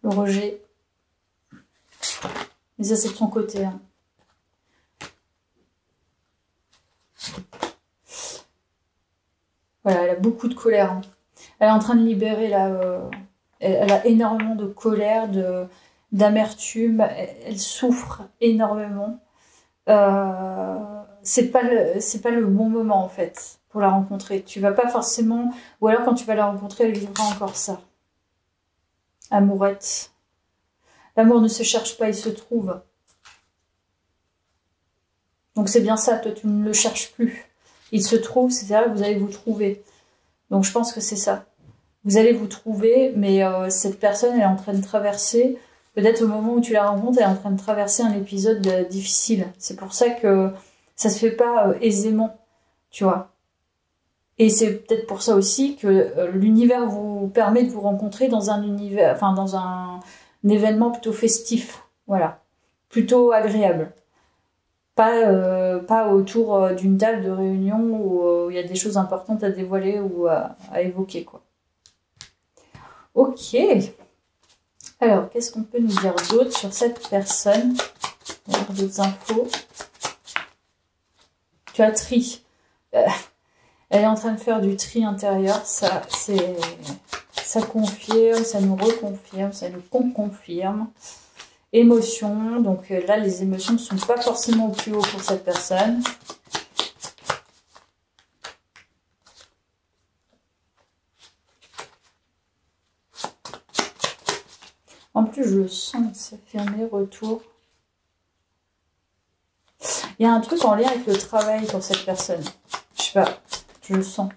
Le rejet. Mais ça, c'est de son côté. Hein. Voilà, elle a beaucoup de colère. Hein. Elle est en train de libérer, là. Elle a énormément de colère, d'amertume. Elle souffre énormément. C'est pas le bon moment en fait pour la rencontrer. Tu vas pas forcément, ou alors quand tu vas la rencontrer, elle vivra encore ça. Amourette. L'amour ne se cherche pas, il se trouve. Donc c'est bien ça, toi tu ne le cherches plus. Il se trouve, c'est-à-dire que vous allez vous trouver. Donc je pense que c'est ça. Vous allez vous trouver, mais cette personne elle est en train de traverser. Peut-être au moment où tu la rencontres, elle est en train de traverser un épisode difficile. C'est pour ça que ça se fait pas aisément, tu vois. Et c'est peut-être pour ça aussi que l'univers vous permet de vous rencontrer dans un univers, enfin dans un événement plutôt festif, voilà, plutôt agréable. Pas autour d'une table de réunion où il y a des choses importantes à dévoiler ou à évoquer, quoi. Ok. Alors, qu'est-ce qu'on peut nous dire d'autre sur cette personne? D'autres infos. Tu as tri. Elle est en train de faire du tri intérieur. Ça confirme, ça nous reconfirme, ça nous confirme. Émotions. Donc là, les émotions ne sont pas forcément au plus haut pour cette personne. En plus, je le sens, ça fait un retour. Il y a un truc en lien avec le travail pour cette personne. Je sais pas, je le sens.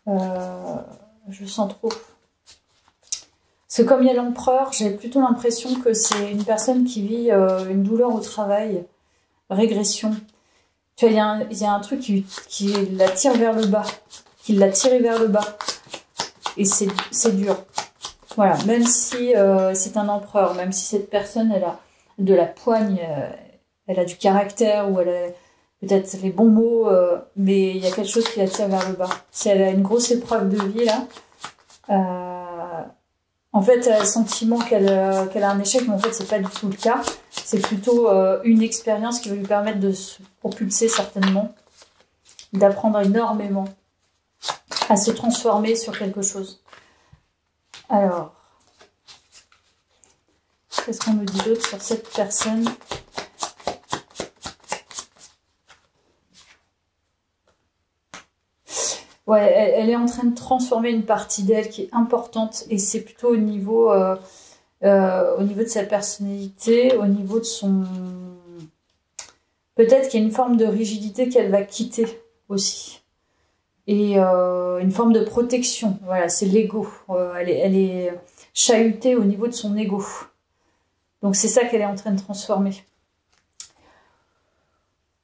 Je le sens trop. Parce que comme il y a l'empereur, j'ai plutôt l'impression que c'est une personne qui vit une douleur au travail, régression. Tu vois, il y a un truc qui la tire vers le bas, qui l'a tiré vers le bas. Et c'est dur. Voilà, même si c'est un empereur, même si cette personne, elle a de la poigne, elle a du caractère, ou elle a peut-être les bons mots, mais il y a quelque chose qui la tire vers le bas. Si elle a une grosse épreuve de vie, là, en fait, elle a le sentiment qu'elle a un échec, mais en fait, c'est pas du tout le cas. C'est plutôt une expérience qui va lui permettre de se propulser certainement, d'apprendre énormément, à se transformer sur quelque chose. Alors, qu'est-ce qu'on nous dit d'autre sur cette personne? Ouais, elle est en train de transformer une partie d'elle qui est importante, et c'est plutôt au niveau de sa personnalité, au niveau de son... Peut-être qu'il y a une forme de rigidité qu'elle va quitter aussi. Et une forme de protection. Voilà, c'est l'ego. Elle est chahutée au niveau de son ego. Donc c'est ça qu'elle est en train de transformer.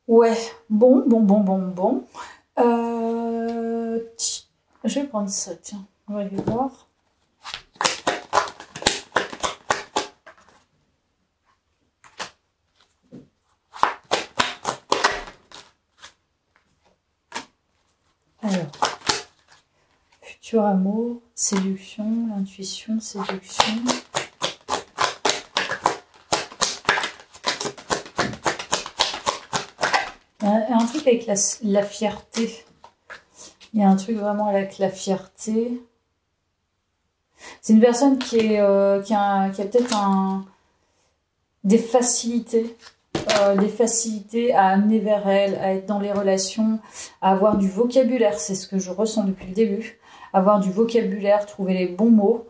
Ouais, bon. Je vais prendre ça, tiens. On va aller voir. Alors, futur amour, séduction, l'intuition, séduction. Il y a un truc avec la fierté. Il y a un truc vraiment avec la fierté. C'est une personne qui a peut-être des facilités à amener vers elle, à être dans les relations, à avoir du vocabulaire. C'est ce que je ressens depuis le début. Avoir du vocabulaire, trouver les bons mots.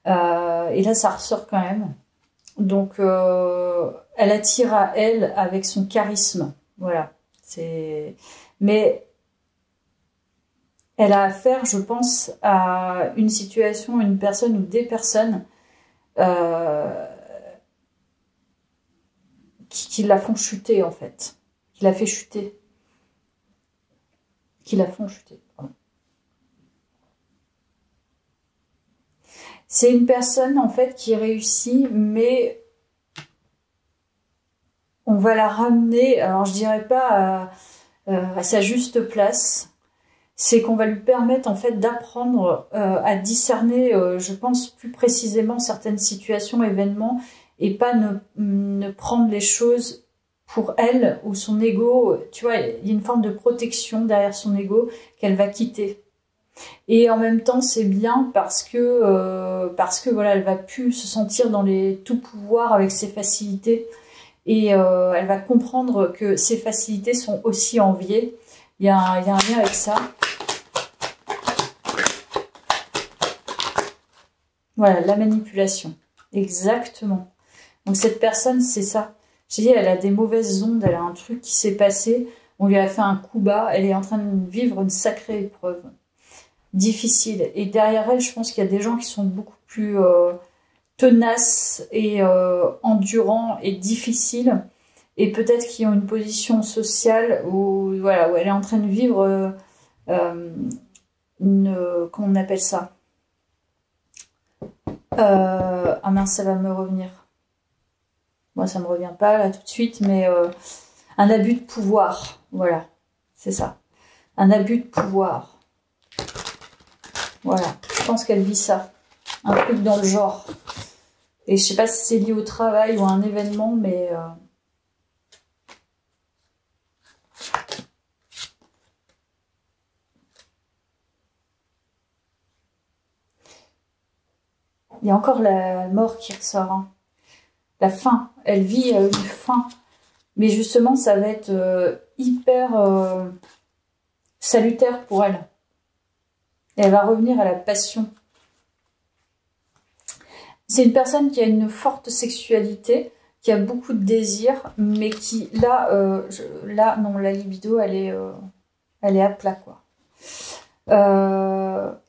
Et là, ça ressort quand même. Donc, elle attire à elle avec son charisme. Voilà. Mais elle a affaire, je pense, à une situation, une personne ou des personnes qui la font chuter, en fait. Qui la fait chuter. Qui la font chuter. Pardon. C'est une personne, en fait, qui réussit, mais on va la ramener, alors je dirais pas à sa juste place. C'est qu'on va lui permettre, en fait, d'apprendre à discerner, je pense, plus précisément certaines situations, événements, et pas ne prendre les choses pour elle ou son ego. Tu vois, il y a une forme de protection derrière son ego qu'elle va quitter. Et en même temps, c'est bien parce que voilà, elle va plus se sentir dans les tout pouvoirs avec ses facilités, et elle va comprendre que ses facilités sont aussi enviées. Il y a un lien avec ça. Voilà, la manipulation. Exactement. Donc cette personne, c'est ça. J'ai dit, elle a des mauvaises ondes, elle a un truc qui s'est passé, on lui a fait un coup bas, elle est en train de vivre une sacrée épreuve. Difficile. Et derrière elle, je pense qu'il y a des gens qui sont beaucoup plus tenaces et endurants et difficiles. Et peut-être qui ont une position sociale où elle est en train de vivre comment on appelle ça? Ah mince, ça va me revenir. Moi, ça me revient pas là tout de suite, mais Un abus de pouvoir, voilà, c'est ça. Un abus de pouvoir. Voilà, je pense qu'elle vit ça. Un truc dans le genre. Et je sais pas si c'est lié au travail ou à un événement, mais... Il y a encore la mort qui ressort. Hein. La fin. Elle vit une fin. Mais justement, ça va être hyper salutaire pour elle. Et elle va revenir à la passion. C'est une personne qui a une forte sexualité, qui a beaucoup de désirs, mais qui, là, non, la libido, elle est à plat, quoi.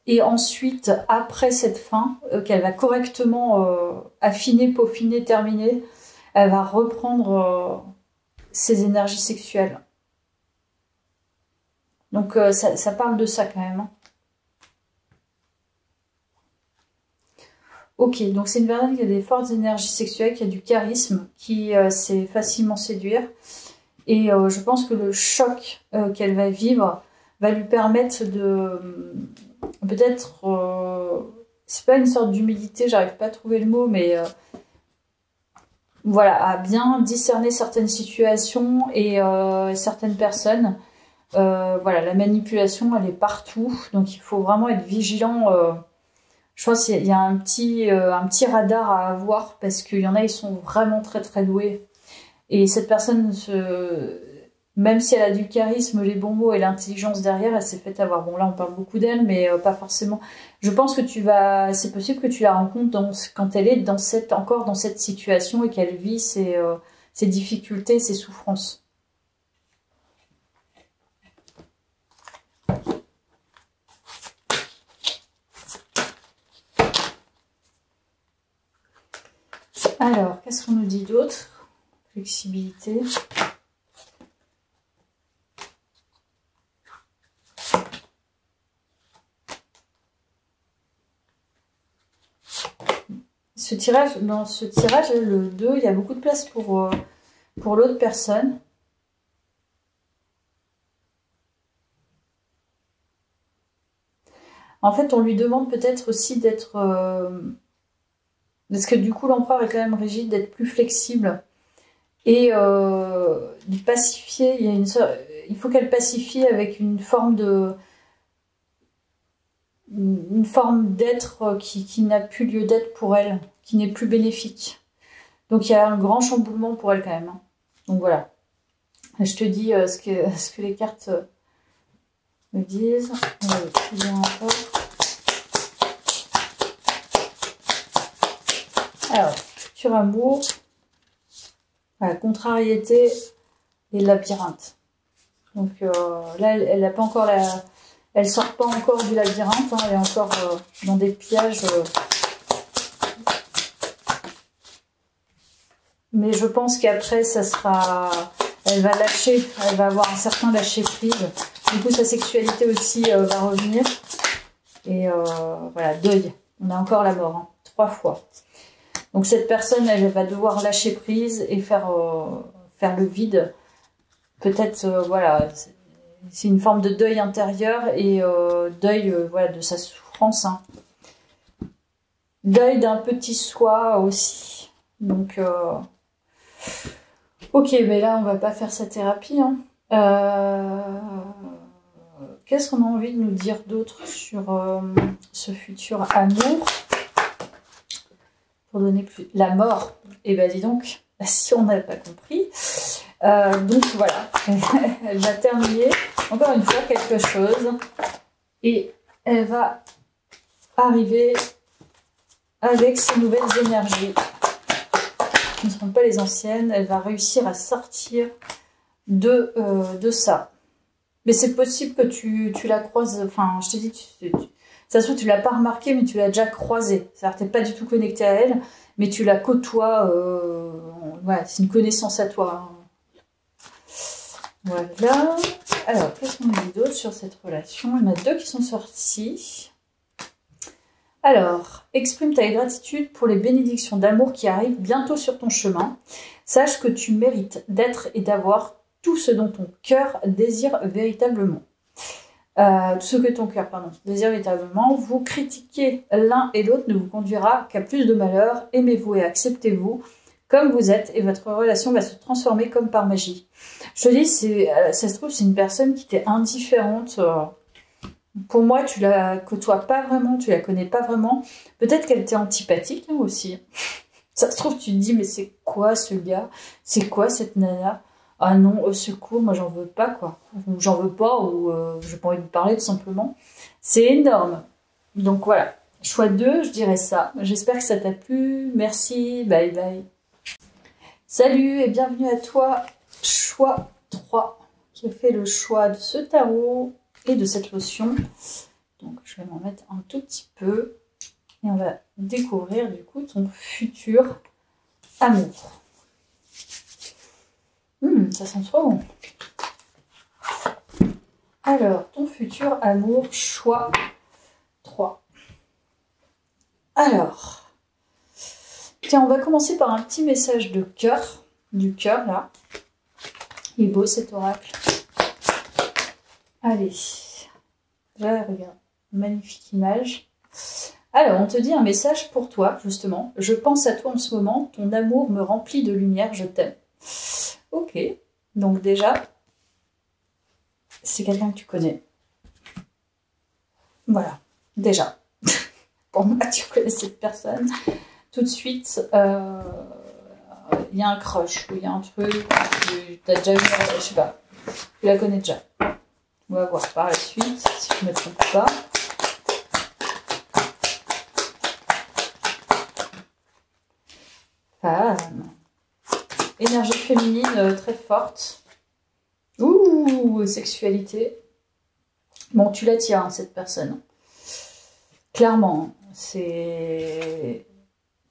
Et ensuite, après cette fin, qu'elle va correctement affiner, peaufiner, terminer, elle va reprendre ses énergies sexuelles. Donc ça parle de ça quand même. Hein. Ok, donc c'est une personne qui a des fortes énergies sexuelles, qui a du charisme, qui sait facilement séduire. Et je pense que le choc qu'elle va vivre va lui permettre de... peut-être... c'est pas une sorte d'humilité, j'arrive pas à trouver le mot, mais... voilà, à bien discerner certaines situations et certaines personnes. Voilà, la manipulation, elle est partout. Donc il faut vraiment être vigilant... je pense qu'il y a un petit radar à avoir parce qu'il y en a, ils sont vraiment très très doués. Et cette personne, même si elle a du charisme, les bons mots et l'intelligence derrière, elle s'est fait avoir. Bon là, on parle beaucoup d'elle, mais pas forcément. Je pense que c'est possible que tu la rencontres quand elle est encore dans cette situation et qu'elle vit ses difficultés, ses souffrances. Alors, qu'est-ce qu'on nous dit d'autre? Flexibilité. Dans ce tirage, le 2, il y a beaucoup de place pour l'autre personne. En fait, on lui demande peut-être aussi d'être... parce que du coup, l'empereur est quand même rigide, d'être plus flexible et de pacifier. Il faut qu'elle pacifie avec une forme d'être qui n'a plus lieu d'être pour elle, qui n'est plus bénéfique. Donc il y a un grand chamboulement pour elle quand même. Hein. Donc voilà. Je te dis ce que les cartes me disent. Alors, futur amour, la contrariété et le labyrinthe. Donc là, elle n'a pas encore elle sort pas encore du labyrinthe, hein, elle est encore dans des pièges. Mais je pense qu'après, elle va lâcher, elle va avoir un certain lâcher prise. Du coup, sa sexualité aussi va revenir. Et voilà, deuil. On a encore la mort, hein, 3 fois. Donc cette personne, elle va devoir lâcher prise et faire le vide. Peut-être, voilà, c'est une forme de deuil intérieur et deuil voilà, de sa souffrance. Hein. Deuil d'un petit soi aussi. Donc, ok, mais là, on va pas faire sa thérapie. Hein. Qu'est-ce qu'on a envie de nous dire d'autre sur ce futur amour? Pour donner plus... La mort. Et ben dis donc, si on n'avait pas compris. Donc voilà, elle va terminer encore une fois quelque chose. Et elle va arriver avec ses nouvelles énergies. Ce ne seront pas les anciennes. Elle va réussir à sortir de ça. Mais c'est possible que tu la croises. Enfin, je t'ai dit, ça se trouve, tu l'as pas remarqué, mais tu l'as déjà croisée. C'est-à-dire que tu n'es pas du tout connecté à elle, mais tu la côtoies. Voilà, c'est une connaissance à toi. Voilà. Alors, qu'est-ce qu'on dit d'autre sur cette relation? Il y en a 2 qui sont sortis. Alors, exprime ta gratitude pour les bénédictions d'amour qui arrivent bientôt sur ton chemin. Sache que tu mérites d'être et d'avoir tout ce dont ton cœur désire véritablement. Tout ce que ton cœur, désire véritablement. Vous critiquer l'un et l'autre ne vous conduira qu'à plus de malheur. Aimez-vous et acceptez-vous comme vous êtes et votre relation va se transformer comme par magie. Je te dis, ça se trouve, c'est une personne qui t'est indifférente. Pour moi, tu la côtoies pas vraiment, tu la connais pas vraiment. Peut-être qu'elle t'est antipathique aussi. Ça se trouve, tu te dis, mais c'est quoi ce gars? C'est quoi cette nana? Ah non, au secours, moi j'en veux pas, quoi. Ou j'en veux pas, ou j'ai pas envie de parler tout simplement. C'est énorme. Donc voilà, choix 2, je dirais ça. J'espère que ça t'a plu. Merci, bye bye. Salut et bienvenue à toi, choix 3, qui a fait le choix de ce tarot et de cette lotion. Donc je vais m'en mettre un tout petit peu. Et on va découvrir du coup ton futur amour. Ça sent trop bon. Alors, ton futur amour, choix 3. Alors, tiens, on va commencer par un petit message de cœur, du cœur là. Il est beau cet oracle. Allez, là, regarde, magnifique image. Alors, on te dit un message pour toi, justement. Je pense à toi en ce moment, ton amour me remplit de lumière, je t'aime. Ok, donc déjà, c'est quelqu'un que tu connais. Voilà, déjà. Pour moi, tu connais cette personne. Tout de suite, il y a un crush, ou il y a un truc, tu as déjà vu, je sais pas, tu la connais déjà. On va voir par la suite, si je ne me trompe pas. Femme. Énergie féminine très forte. Ouh, sexualité. Bon, tu l'attires, hein, cette personne. Clairement, c'est...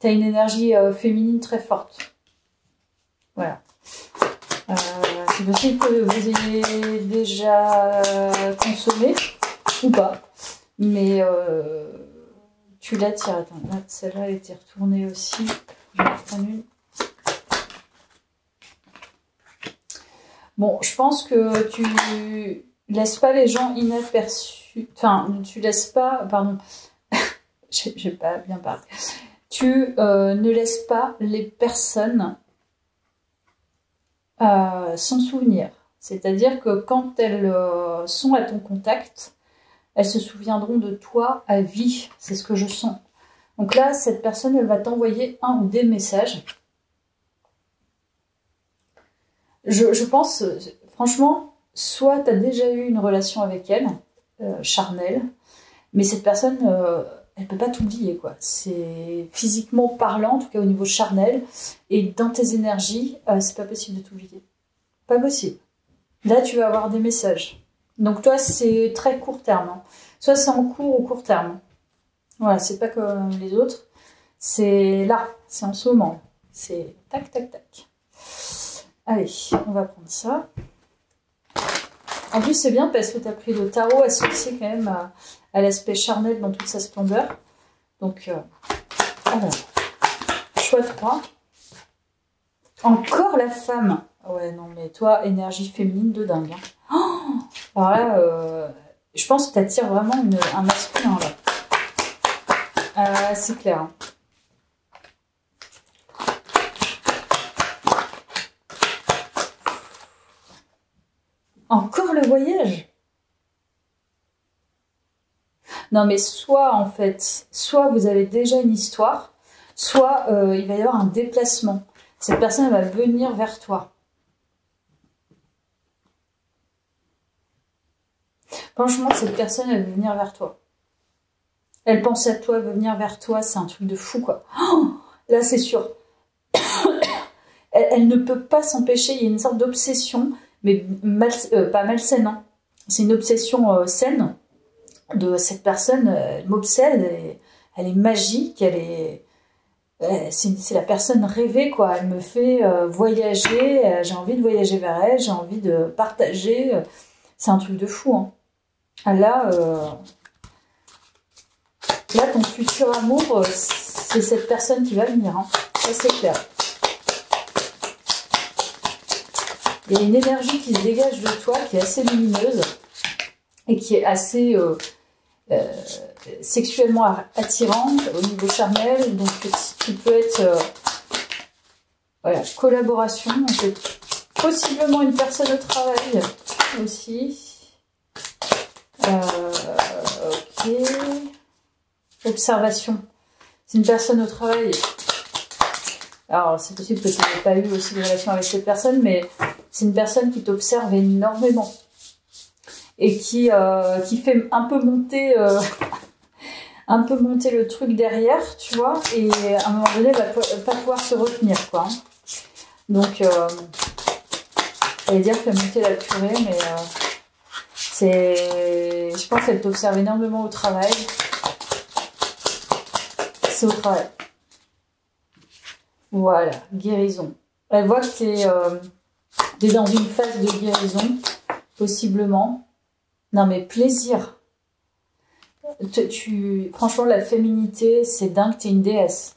T'as une énergie féminine très forte. Voilà. C'est possible que vous ayez déjà consommé, ou pas. Mais tu l'attires. Attends, là, celle-là a été retournée aussi. Je vais en prendre une. Bon, je pense que tu laisses pas les gens inaperçus. Enfin, tu laisses pas... Pardon. J'ai pas bien parlé. Tu ne laisses pas les personnes sans souvenir. C'est-à-dire que quand elles sont à ton contact, elles se souviendront de toi à vie. C'est ce que je sens. Donc là, cette personne, elle va t'envoyer un ou des messages. Je pense, franchement, soit tu as déjà eu une relation avec elle, charnelle, mais cette personne, elle peut pas t'oublier, quoi. C'est physiquement parlant, en tout cas au niveau charnel, et dans tes énergies, c'est pas possible de t'oublier. Pas possible. Là, tu vas avoir des messages. Donc toi, c'est très court terme. Hein. Soit c'est en court ou court terme. Voilà, c'est pas comme les autres. C'est là, c'est en ce moment. C'est tac, tac, tac. Allez, on va prendre ça. En plus, c'est bien parce que tu as pris le tarot associé quand même à l'aspect charnel dans toute sa splendeur. Donc, alors, choix 3. Encore la femme. Ouais, non, mais toi, énergie féminine de dingue. Hein. Oh, alors là, je pense que tu attires vraiment un masculin, là. C'est clair. Hein. Encore le voyage? Non, mais soit, en fait, soit vous avez déjà une histoire, soit il va y avoir un déplacement. Cette personne, elle va venir vers toi. Franchement, cette personne, elle veut venir vers toi. Elle pense à toi, elle veut venir vers toi. C'est un truc de fou, quoi. Oh, là, c'est sûr. Elle ne peut pas s'empêcher. Il y a une sorte d'obsession, mais pas malsaine. Hein. C'est une obsession saine de cette personne. Elle m'obsède. Elle est magique. C'est la personne rêvée, quoi. Elle me fait voyager. J'ai envie de voyager vers elle. J'ai envie de partager. C'est un truc de fou. Hein. Là, ton futur amour, c'est cette personne qui va venir. Hein. Ça, c'est clair. Il y a une énergie qui se dégage de toi, qui est assez lumineuse et qui est assez sexuellement attirante au niveau charnel. Donc, qui peut être voilà, collaboration. Donc, possiblement une personne au travail aussi. Ok. Observation. C'est une personne au travail. Alors, c'est possible que tu n'aies pas eu aussi de relation avec cette personne, mais c'est une personne qui t'observe énormément et qui fait un peu monter le truc derrière, tu vois, et à un moment donné, elle va pas pouvoir se retenir, quoi. Donc, j'allais dire qu'elle monter la purée, mais je pense qu'elle t'observe énormément au travail. C'est au travail. Voilà, guérison. Elle voit que tu es dans une phase de guérison, possiblement. Non, mais plaisir. Franchement, la féminité, c'est dingue, tu es une déesse.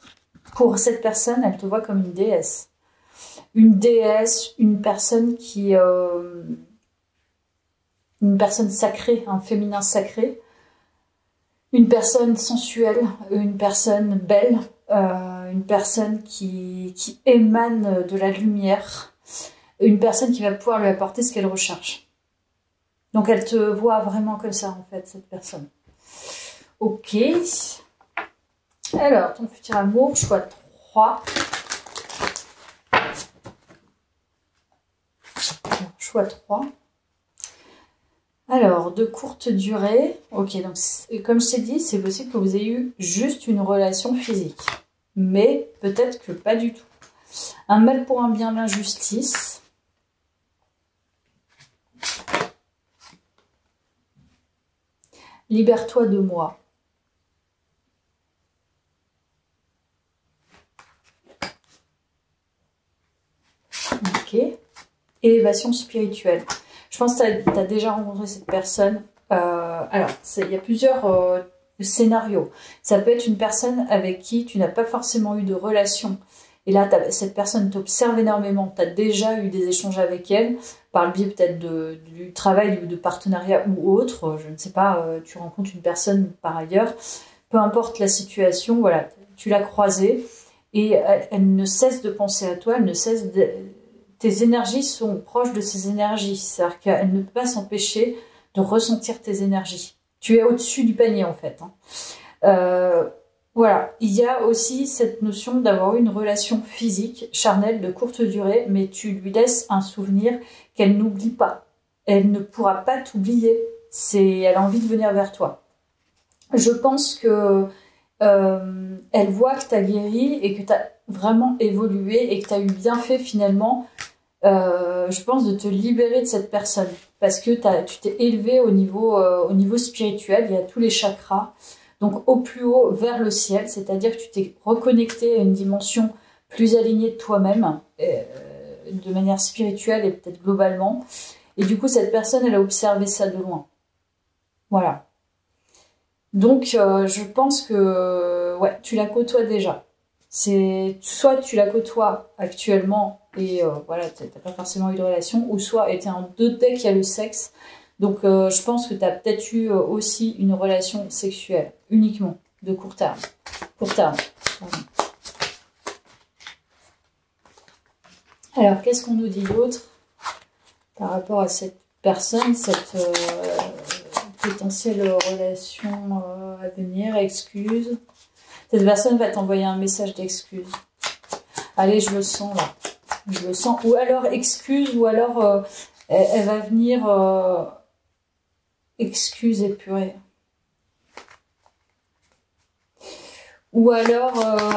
Pour cette personne, elle te voit comme une déesse. Une déesse, une personne qui... une personne sacrée, un féminin sacré. Une personne sensuelle, une personne belle, une personne qui émane de la lumière, une personne qui va pouvoir lui apporter ce qu'elle recherche. Donc elle te voit vraiment comme ça en fait, cette personne. Ok. Alors, ton futur amour, choix 3. Choix 3. Alors, de courte durée, ok, donc comme je t'ai dit, c'est possible que vous ayez eu juste une relation physique, mais peut-être que pas du tout. Un mal pour un bien, l'injustice. Libère-toi de moi. Ok. Élévation spirituelle. Je pense que tu as déjà rencontré cette personne. Alors, il y a plusieurs scénarios. Ça peut être une personne avec qui tu n'as pas forcément eu de relation. Et là, cette personne t'observe énormément. Tu as déjà eu des échanges avec elle, par le biais peut-être du travail, de partenariat ou autre. Je ne sais pas, tu rencontres une personne par ailleurs. Peu importe la situation, voilà, tu l'as croisée. Et elle ne cesse de penser à toi, elle ne cesse de... Tes énergies sont proches de ses énergies. C'est-à-dire qu'elle ne peut pas s'empêcher de ressentir tes énergies. Tu es au-dessus du panier, en fait. Voilà. Il y a aussi cette notion d'avoir une relation physique, charnelle, de courte durée, mais tu lui laisses un souvenir qu'elle n'oublie pas. Elle ne pourra pas t'oublier. Elle a envie de venir vers toi. Je pense que elle voit que tu as guéri et que tu as vraiment évolué et que tu as eu bien fait finalement, je pense, de te libérer de cette personne. Parce que tu t'es élevé au niveau spirituel, il y a tous les chakras, donc au plus haut vers le ciel, c'est-à-dire que tu t'es reconnecté à une dimension plus alignée de toi-même, de manière spirituelle et peut-être globalement. Et du coup, cette personne, elle a observé ça de loin. Voilà. Donc, je pense que ouais, tu la côtoies déjà. Soit tu la côtoies actuellement et voilà, t'as pas forcément eu de relation, ou soit tu es en deux dès qu'il y a le sexe. Donc, je pense que tu as peut-être eu aussi une relation sexuelle, uniquement, de court terme. Court terme. Pardon. Alors, qu'est-ce qu'on nous dit d'autre par rapport à cette personne, cette potentielle relation à venir, excuse. Cette personne va t'envoyer un message d'excuse. Allez, je le sens là. Je le sens. Ou alors excuse, ou alors elle va venir excuse épurée. Ou alors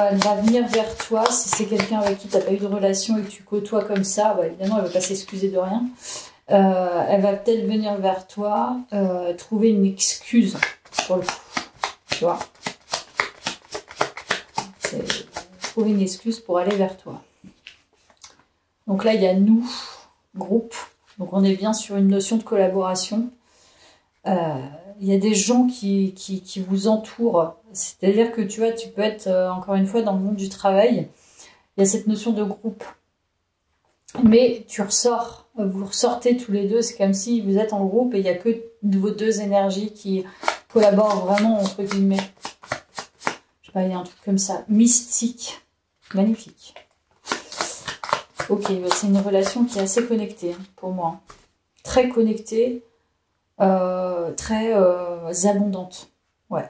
elle va venir vers toi si c'est quelqu'un avec qui tu n'as pas eu de relation et que tu côtoies comme ça. Bah, évidemment, elle ne va pas s'excuser de rien. Elle va peut-être venir vers toi, trouver une excuse pour le coup, tu vois. Trouver une excuse pour aller vers toi. Donc là, il y a nous, groupe. Donc on est bien sur une notion de collaboration. Il y a des gens qui vous entourent. C'est-à-dire que tu vois, tu peux être, encore une fois, dans le monde du travail. Il y a cette notion de groupe. Mais tu ressors, vous ressortez tous les deux, c'est comme si vous êtes en groupe et il n'y a que vos deux énergies qui collaborent vraiment, entre guillemets. Je sais pas, il y a un truc comme ça. Mystique. Magnifique. Ok, c'est une relation qui est assez connectée pour moi. Très connectée, très abondante. Ouais.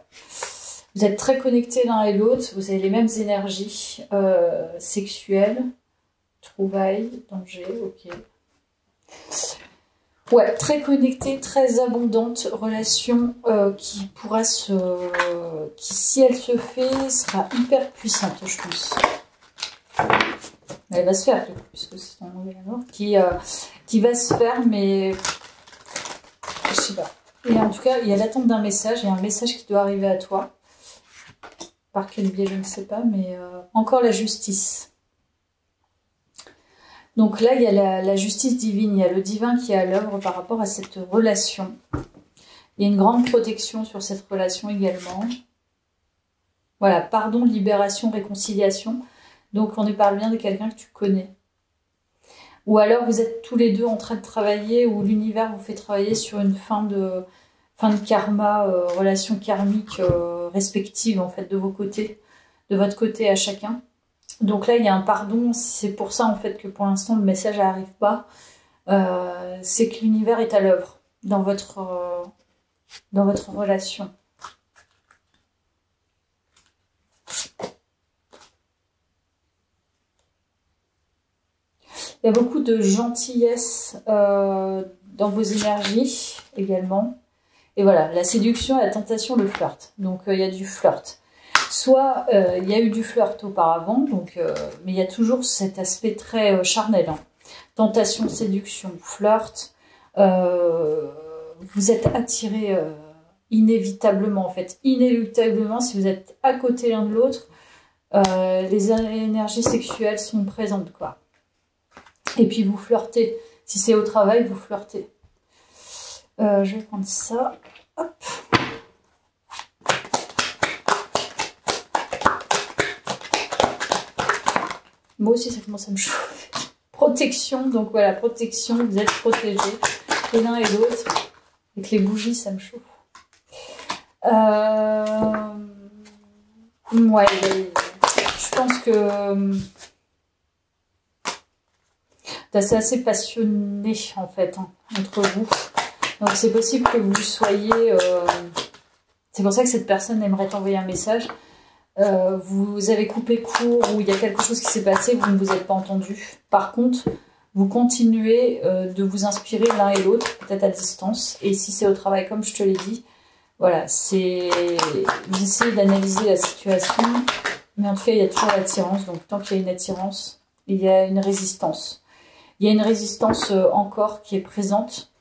Vous êtes très connectés l'un et l'autre, vous avez les mêmes énergies sexuelles, trouvailles, danger, ok. Ouais, très connectée, très abondante, relation qui pourra qui, si elle se fait, sera hyper puissante, je pense. Elle va se faire, puisque c'est un mauvais amour, qui va se faire, mais je sais pas. Et en tout cas, il y a l'attente d'un message, il y a un message qui doit arriver à toi. Par quel biais, je ne sais pas, mais encore la justice. Donc là, il y a la justice divine, il y a le divin qui est à l'œuvre par rapport à cette relation. Il y a une grande protection sur cette relation également. Voilà, pardon, libération, réconciliation. Donc on parle bien de quelqu'un que tu connais. Ou alors vous êtes tous les deux en train de travailler, ou l'univers vous fait travailler sur une fin de karma, relation karmique respective en fait de vos côtés, de votre côté à chacun. Donc là il y a un pardon, c'est pour ça en fait que pour l'instant le message n'arrive pas. C'est que l'univers est à l'œuvre dans votre relation. Il y a beaucoup de gentillesse dans vos énergies également. Et voilà, la séduction, la tentation, le flirt. Donc il y a du flirt. Soit il y a eu du flirt auparavant, donc, mais il y a toujours cet aspect très charnel. Hein. Tentation, séduction, flirt. Vous êtes attirés inévitablement, en fait. Inéluctablement, si vous êtes à côté l'un de l'autre, les énergies sexuelles sont présentes, quoi. Et puis vous flirtez. Si c'est au travail, vous flirtez. Je vais prendre ça. Hop. Moi aussi, ça commence à me chauffer. Protection, donc voilà, protection, vous êtes protégés, et l'un et l'autre. Avec les bougies, ça me chauffe. Ouais, je pense que c'est assez passionné, en fait, hein, entre vous. Donc c'est possible que vous soyez... c'est pour ça que cette personne aimerait t'envoyer un message. Vous avez coupé court ou il y a quelque chose qui s'est passé, vous ne vous êtes pas entendu. Par contre, vous continuez de vous inspirer l'un et l'autre, peut-être à distance. Et si c'est au travail, comme je te l'ai dit, voilà, c'est vous essayez d'analyser la situation. Mais en tout cas, il y a toujours l'attirance. Donc tant qu'il y a une attirance, il y a une résistance. Il y a une résistance encore qui est présente.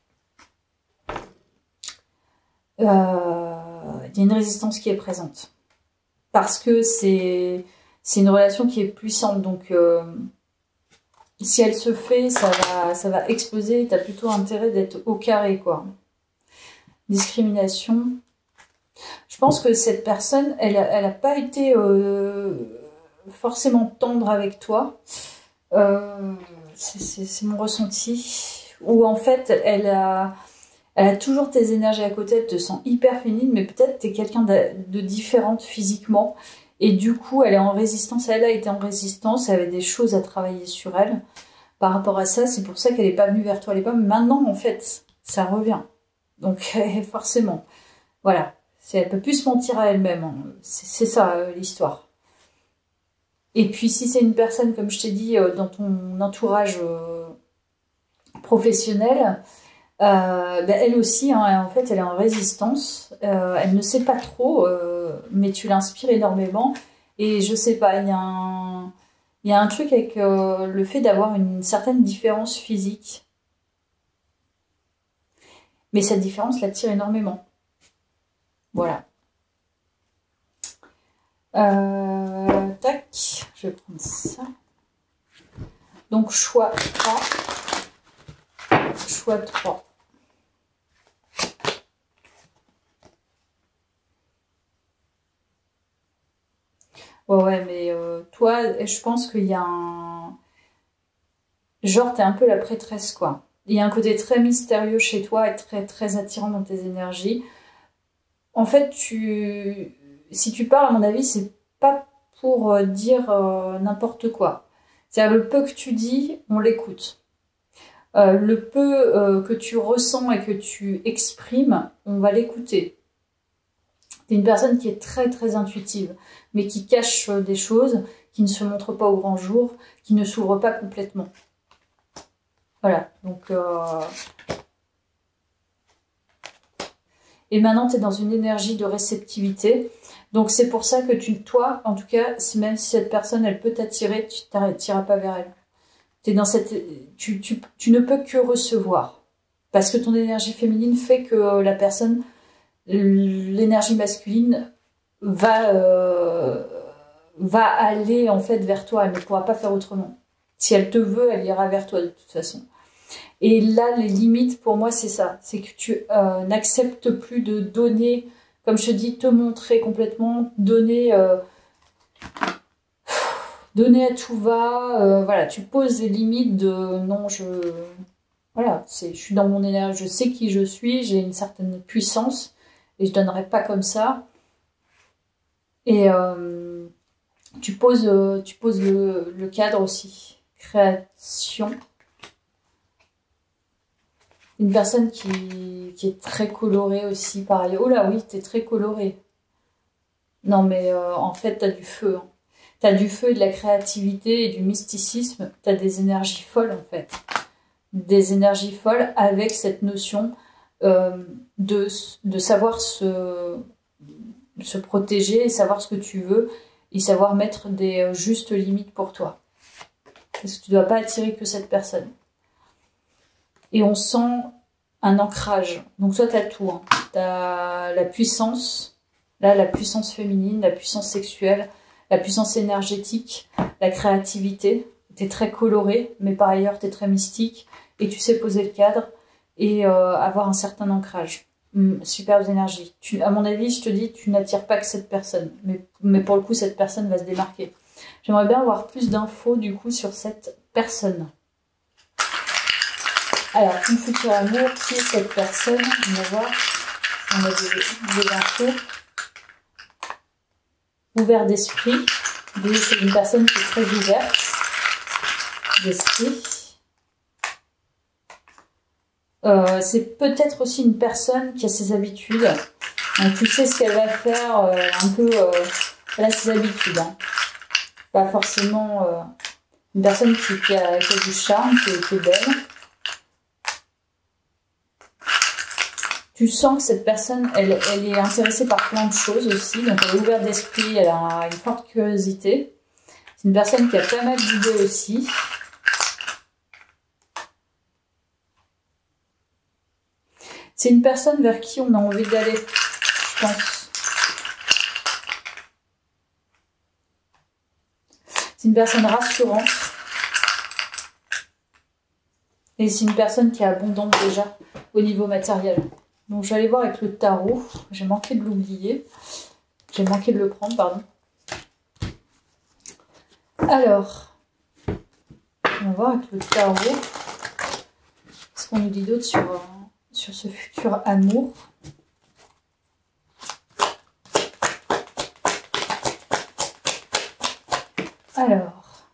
Il y a une résistance qui est présente. Parce que c'est une relation qui est puissante. Donc, si elle se fait, ça va exploser. Tu as plutôt intérêt d'être au carré, quoi. Discrimination. Je pense que cette personne, elle a pas été forcément tendre avec toi. C'est mon ressenti. Ou en fait, elle a toujours tes énergies à côté, elle te sent hyper féminine, mais peut-être tu es quelqu'un de différente physiquement. Et du coup, elle est en résistance. Elle a été en résistance, elle avait des choses à travailler sur elle. Par rapport à ça, c'est pour ça qu'elle n'est pas venue vers toi à l'époque. Maintenant, en fait, ça revient. Donc, forcément. Voilà. Elle peut plus se mentir à elle-même. Hein. C'est ça, l'histoire. Et puis, si c'est une personne, comme je t'ai dit, dans ton entourage professionnel... elle aussi, hein, en fait, elle est en résistance. Elle ne sait pas trop, mais tu l'inspires énormément. Et je sais pas, il y a un truc avec le fait d'avoir une certaine différence physique. Mais cette différence l'attire énormément. Voilà. Tac, je vais prendre ça. Donc, choix 3. Choix 3. Ouais, mais toi, je pense qu'il y a un... genre t'es un peu la prêtresse, quoi. Il y a un côté très mystérieux chez toi et très, très attirant dans tes énergies. En fait, si tu parles, à mon avis, c'est pas pour dire n'importe quoi. C'est-à-dire le peu que tu dis, on l'écoute. Le peu que tu ressens et que tu exprimes, on va l'écouter. T'es une personne qui est très très intuitive, mais qui cache des choses, qui ne se montre pas au grand jour, qui ne s'ouvre pas complètement. Voilà, donc... Et maintenant, tu es dans une énergie de réceptivité. Donc c'est pour ça que toi, en tout cas, même si cette personne, elle peut t'attirer, tu n'iras pas vers elle. T'es dans tu ne peux que recevoir. Parce que ton énergie féminine fait que la personne, l'énergie masculine, va aller en fait vers toi. Elle ne pourra pas faire autrement. Si elle te veut, elle ira vers toi de toute façon. Et là, les limites, pour moi, c'est ça. C'est que tu n'acceptes plus de donner, comme je te dis, te montrer complètement, donner à tout va. Voilà, tu poses des limites de non, voilà, je suis dans mon énergie, je sais qui je suis, j'ai une certaine puissance et je donnerai pas comme ça. Et tu poses le cadre aussi. Création. Une personne qui est très colorée aussi, pareil. Oh là, oui, t'es très colorée. Non, mais en fait, t'as du feu. Hein. T'as du feu et de la créativité et du mysticisme. T'as des énergies folles, en fait. Des énergies folles avec cette notion de savoir se protéger et savoir ce que tu veux et savoir mettre des justes limites pour toi. Parce que tu ne dois pas attirer que cette personne. Et on sent un ancrage. Donc toi, tu as tout. Hein. Tu as la puissance, là, la puissance féminine, la puissance sexuelle, la puissance énergétique, la créativité. Tu es très coloré, mais par ailleurs, tu es très mystique. Et tu sais poser le cadre et avoir un certain ancrage. Superbes énergies. À mon avis, je te dis, tu n'attires pas que cette personne. Mais pour le coup, cette personne va se démarquer. J'aimerais bien avoir plus d'infos, du coup, sur cette personne. Alors, une future amour, qui est cette personne? On va voir. On a des infos. Ouvert d'esprit. C'est une personne qui est très ouverte d'esprit. C'est peut-être aussi une personne qui a ses habitudes. Donc, tu sais ce qu'elle va faire, un peu... elle a ses habitudes. Hein. Pas forcément une personne qui a du charme, qui est belle. Tu sens que cette personne, elle est intéressée par plein de choses aussi. Donc, elle est ouverte d'esprit, elle a une forte curiosité. C'est une personne qui a pas mal d'idées aussi. C'est une personne vers qui on a envie d'aller, je pense. C'est une personne rassurante. Et c'est une personne qui est abondante déjà au niveau matériel. Donc je vais aller voir avec le tarot. J'ai manqué de l'oublier. J'ai manqué de le prendre, pardon. Alors, on va voir avec le tarot. Qu'est-ce qu'on nous dit d'autre sur ce futur amour? Alors,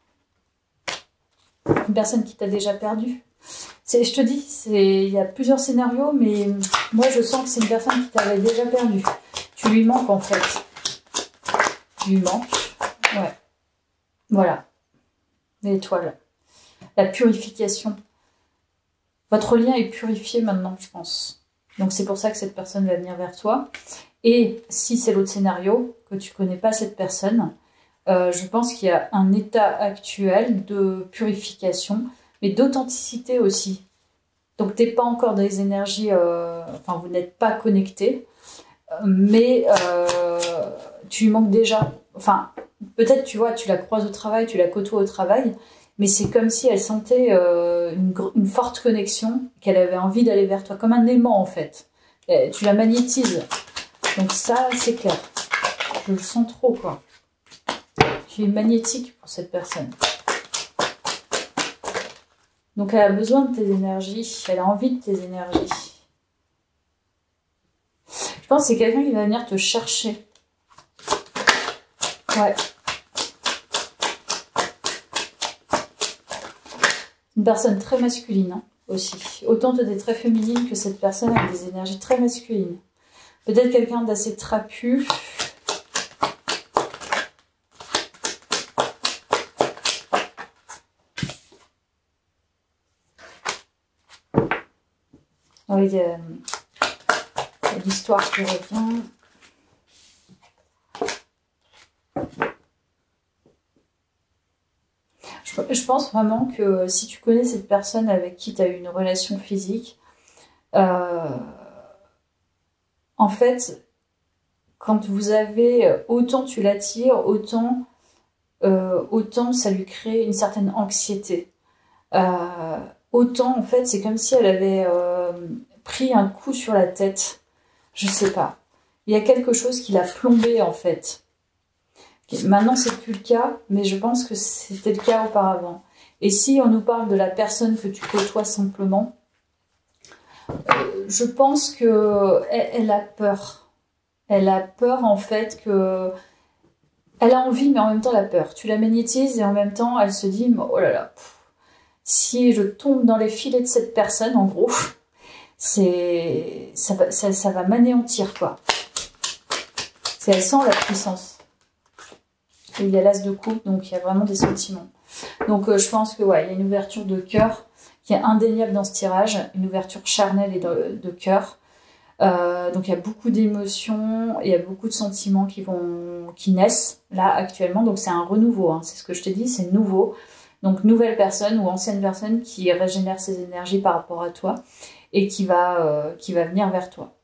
une personne qui t'a déjà perdu. Je te dis, il y a plusieurs scénarios, mais moi je sens que c'est une personne qui t'avait déjà perdu. Tu lui manques en fait. Tu lui manques. Ouais. Voilà. L'étoile. La purification. Votre lien est purifié maintenant, je pense. Donc c'est pour ça que cette personne va venir vers toi. Et si c'est l'autre scénario, que tu connais pas cette personne, je pense qu'il y a un état actuel de purification, mais d'authenticité aussi. Donc t'es pas encore dans les énergies, enfin vous n'êtes pas connectés, mais tu lui manques déjà. Enfin, peut-être tu vois, tu la croises au travail, tu la côtoies au travail, mais c'est comme si elle sentait une forte connexion, qu'elle avait envie d'aller vers toi, comme un aimant en fait. Et tu la magnétises. Donc ça, c'est clair. Je le sens trop, quoi. Tu es magnétique pour cette personne. Donc elle a besoin de tes énergies, elle a envie de tes énergies. Je pense que c'est quelqu'un qui va venir te chercher. Ouais. Une personne très masculine hein, aussi. Autant tu es très féminine que cette personne a des énergies très masculines. Peut-être quelqu'un d'assez trapu. Oui, il y a l'histoire qui revient. Je pense vraiment que si tu connais cette personne avec qui tu as eu une relation physique, en fait, quand vous avez, autant tu l'attires, autant ça lui crée une certaine anxiété. Autant, en fait, c'est comme si elle avait pris un coup sur la tête. Je sais pas. Il y a quelque chose qui l'a plombé, en fait. Maintenant, c'est plus le cas, mais je pense que c'était le cas auparavant. Et si on nous parle de la personne que tu côtoies simplement, je pense que elle a peur. Elle a peur, en fait, que... Elle a envie, mais en même temps, elle a peur. Tu la magnétises et en même temps, elle se dit, oh là là, si je tombe dans les filets de cette personne, en gros, ça va m'anéantir, quoi. Elle sent la puissance. Et il y a l'as de coupe, donc il y a vraiment des sentiments. Donc je pense que ouais, il y a une ouverture de cœur qui est indéniable dans ce tirage, une ouverture charnelle et de cœur. Donc il y a beaucoup d'émotions, il y a beaucoup de sentiments qui naissent là actuellement. Donc c'est un renouveau, hein, c'est ce que je te dis, c'est nouveau. Donc nouvelle personne ou ancienne personne qui régénère ses énergies par rapport à toi et qui va venir vers toi.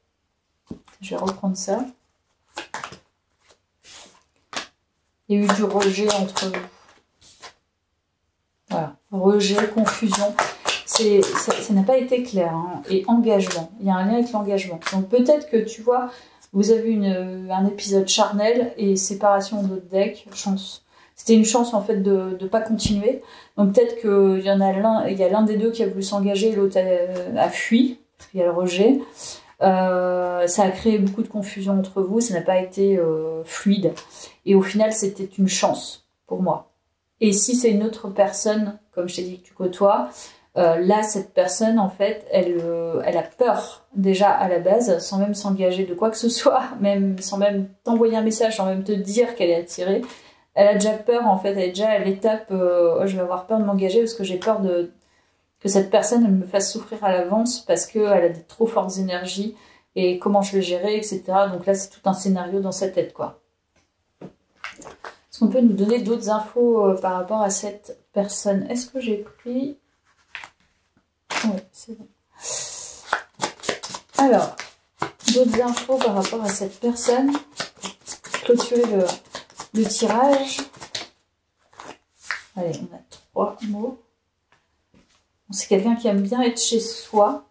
Je vais reprendre ça. Il y a eu du rejet entre vous. Voilà, rejet, confusion. Ça n'a pas été clair. Hein. Et engagement. Il y a un lien avec l'engagement. Donc peut-être que tu vois, vous avez un épisode charnel et séparation d'autres decks. Chance. C'était une chance en fait de ne pas continuer. Donc peut-être qu'il y en a il y a l'un des deux qui a voulu s'engager et l'autre a fui. Parce qu'il y a le rejet. Ça a créé beaucoup de confusion entre vous, ça n'a pas été fluide. Et au final, c'était une chance pour moi. Et si c'est une autre personne, comme je t'ai dit que tu côtoies, là, cette personne, en fait, elle a peur déjà à la base, sans même s'engager de quoi que ce soit, même sans même t'envoyer un message, sans même te dire qu'elle est attirée. Elle a déjà peur, en fait, elle est déjà à l'étape oh, je vais avoir peur de m'engager parce que j'ai peur que cette personne me fasse souffrir à l'avance parce qu'elle a des trop fortes énergies et comment je vais gérer, etc. Donc là, c'est tout un scénario dans sa tête, quoi. Est-ce qu'on peut nous donner d'autres infos par rapport à cette personne? Est-ce que j'ai pris... Oui, c'est bon. Alors, d'autres infos par rapport à cette personne. Clôturer le tirage. Allez, on a 3 mots. C'est quelqu'un qui aime bien être chez soi,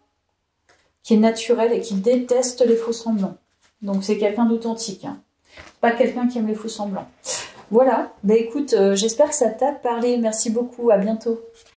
qui est naturel et qui déteste les faux semblants. Donc c'est quelqu'un d'authentique. Hein. Pas quelqu'un qui aime les faux semblants. Voilà, bah écoute, j'espère que ça t'a parlé. Merci beaucoup, à bientôt.